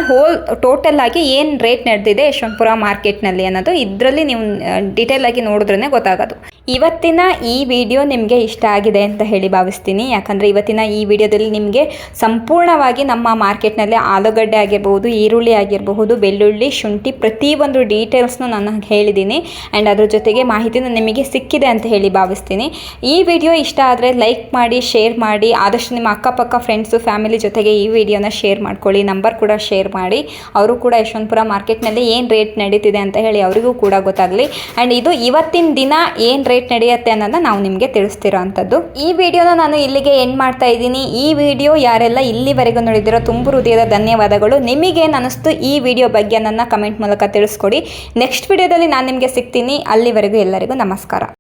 ಟೋಟಲ್ ಆಗಿ ಏನು ರೇಟ್ ನಡೆದಿದೆ ಯಶವಂತಪುರ ಮಾರ್ಕೆಟ್ನಲ್ಲಿ ಅನ್ನೋದು ಇದರಲ್ಲಿ ನೀವು ಡೀಟೇಲಾಗಿ ನೋಡಿದ್ರೇ ಗೊತ್ತಾಗೋದು. ಇವತ್ತಿನ ಈ ವಿಡಿಯೋ ನಿಮಗೆ ಇಷ್ಟ ಆಗಿದೆ ಅಂತ ಹೇಳಿ ಭಾವಿಸ್ತೀನಿ. ಯಾಕಂದರೆ ಇವತ್ತಿನ ಈ ವಿಡಿಯೋದಲ್ಲಿ ನಿಮಗೆ ಸಂಪೂರ್ಣವಾಗಿ ನಮ್ಮ ಮಾರ್ಕೆಟ್ನಲ್ಲಿ ಆಲೂಗಡ್ಡೆ ಆಗಿರಬಹುದು, ಈರುಳ್ಳಿ ಆಗಿರಬಹುದು, ಬೆಳ್ಳುಳ್ಳಿ, ಶುಂಠಿ ಪ್ರತಿಯೊಂದು ಡೀಟೇಲ್ಸ್ನು ನಾನು ಹೇಳಿದ್ದೀನಿ. ಆ್ಯಂಡ್ ಅದ್ರ ಜೊತೆಗೆ ಮಾಹಿತಿನೂ ನಿಮಗೆ ಸಿಕ್ಕಿದೆ ಅಂತ ಹೇಳಿ ಭಾವಿಸ್ತೀನಿ. ಈ ವಿಡಿಯೋ ಇಷ್ಟ ಆದರೆ ಲೈಕ್ ಮಾಡಿ, ಶೇರ್ ಮಾಡಿ, ಆದಷ್ಟು ನಿಮ್ಮ ಅಕ್ಕಪಕ್ಕ ಫ್ರೆಂಡ್ಸು ಫ್ಯಾಮಿಲಿ ಜೊತೆಗೆ ಈ ವಿಡಿಯೋನ ಶೇರ್ ಮಾಡ್ಕೊಳ್ಳಿ. ನಂಬರ್ ಕೂಡ ಶೇರ್ ಮಾಡಿ, ಅವರು ಕೂಡ ಯಶವಂತಪುರ ಮಾರ್ಕೆಟ್ನಲ್ಲಿ ಏನು ರೇಟ್ ನಡೀತಿದೆ ಅಂತ ಹೇಳಿ ಅವರಿಗೂ ಕೂಡ ಗೊತ್ತಾಗಲಿ. ಆ್ಯಂಡ್ ಇದು ಇವತ್ತಿನ ದಿನ ಏನು ರೇಟ್ ನಡೆಯುತ್ತೆ ಅನ್ನೋದನ್ನ ನಾವು ನಿಮಗೆ ತಿಳಿಸ್ತಿರೋ ಅಂಥದ್ದು. ಈ ವಿಡಿಯೋನ ನಾನು ಇಲ್ಲಿಗೆ ಎಂಡ್ ಮಾಡ್ತಾ ಇದ್ದೀನಿ. ಈ ವಿಡಿಯೋ ಯಾರೆಲ್ಲ ಇಲ್ಲಿವರೆಗೂ ನೋಡಿದಿರೋ ತುಂಬ ಹೃದಯದ ಧನ್ಯವಾದಗಳು. ನಿಮಗೇನು ಅನ್ನಿಸ್ತು ಈ ವಿಡಿಯೋ ಬಗ್ಗೆ ನನ್ನ ಕಮೆಂಟ್ ಮೂಲಕ ತಿಳಿಸ್ಕೊಡಿ. ನೆಕ್ಸ್ಟ್ ವಿಡಿಯೋದಲ್ಲಿ ನಾನು ನಿಮಗೆ ಸಿಗ್ತೀನಿ. ಅಲ್ಲಿವರೆಗೂ ಎಲ್ಲರಿಗೂ ನಮಸ್ಕಾರ.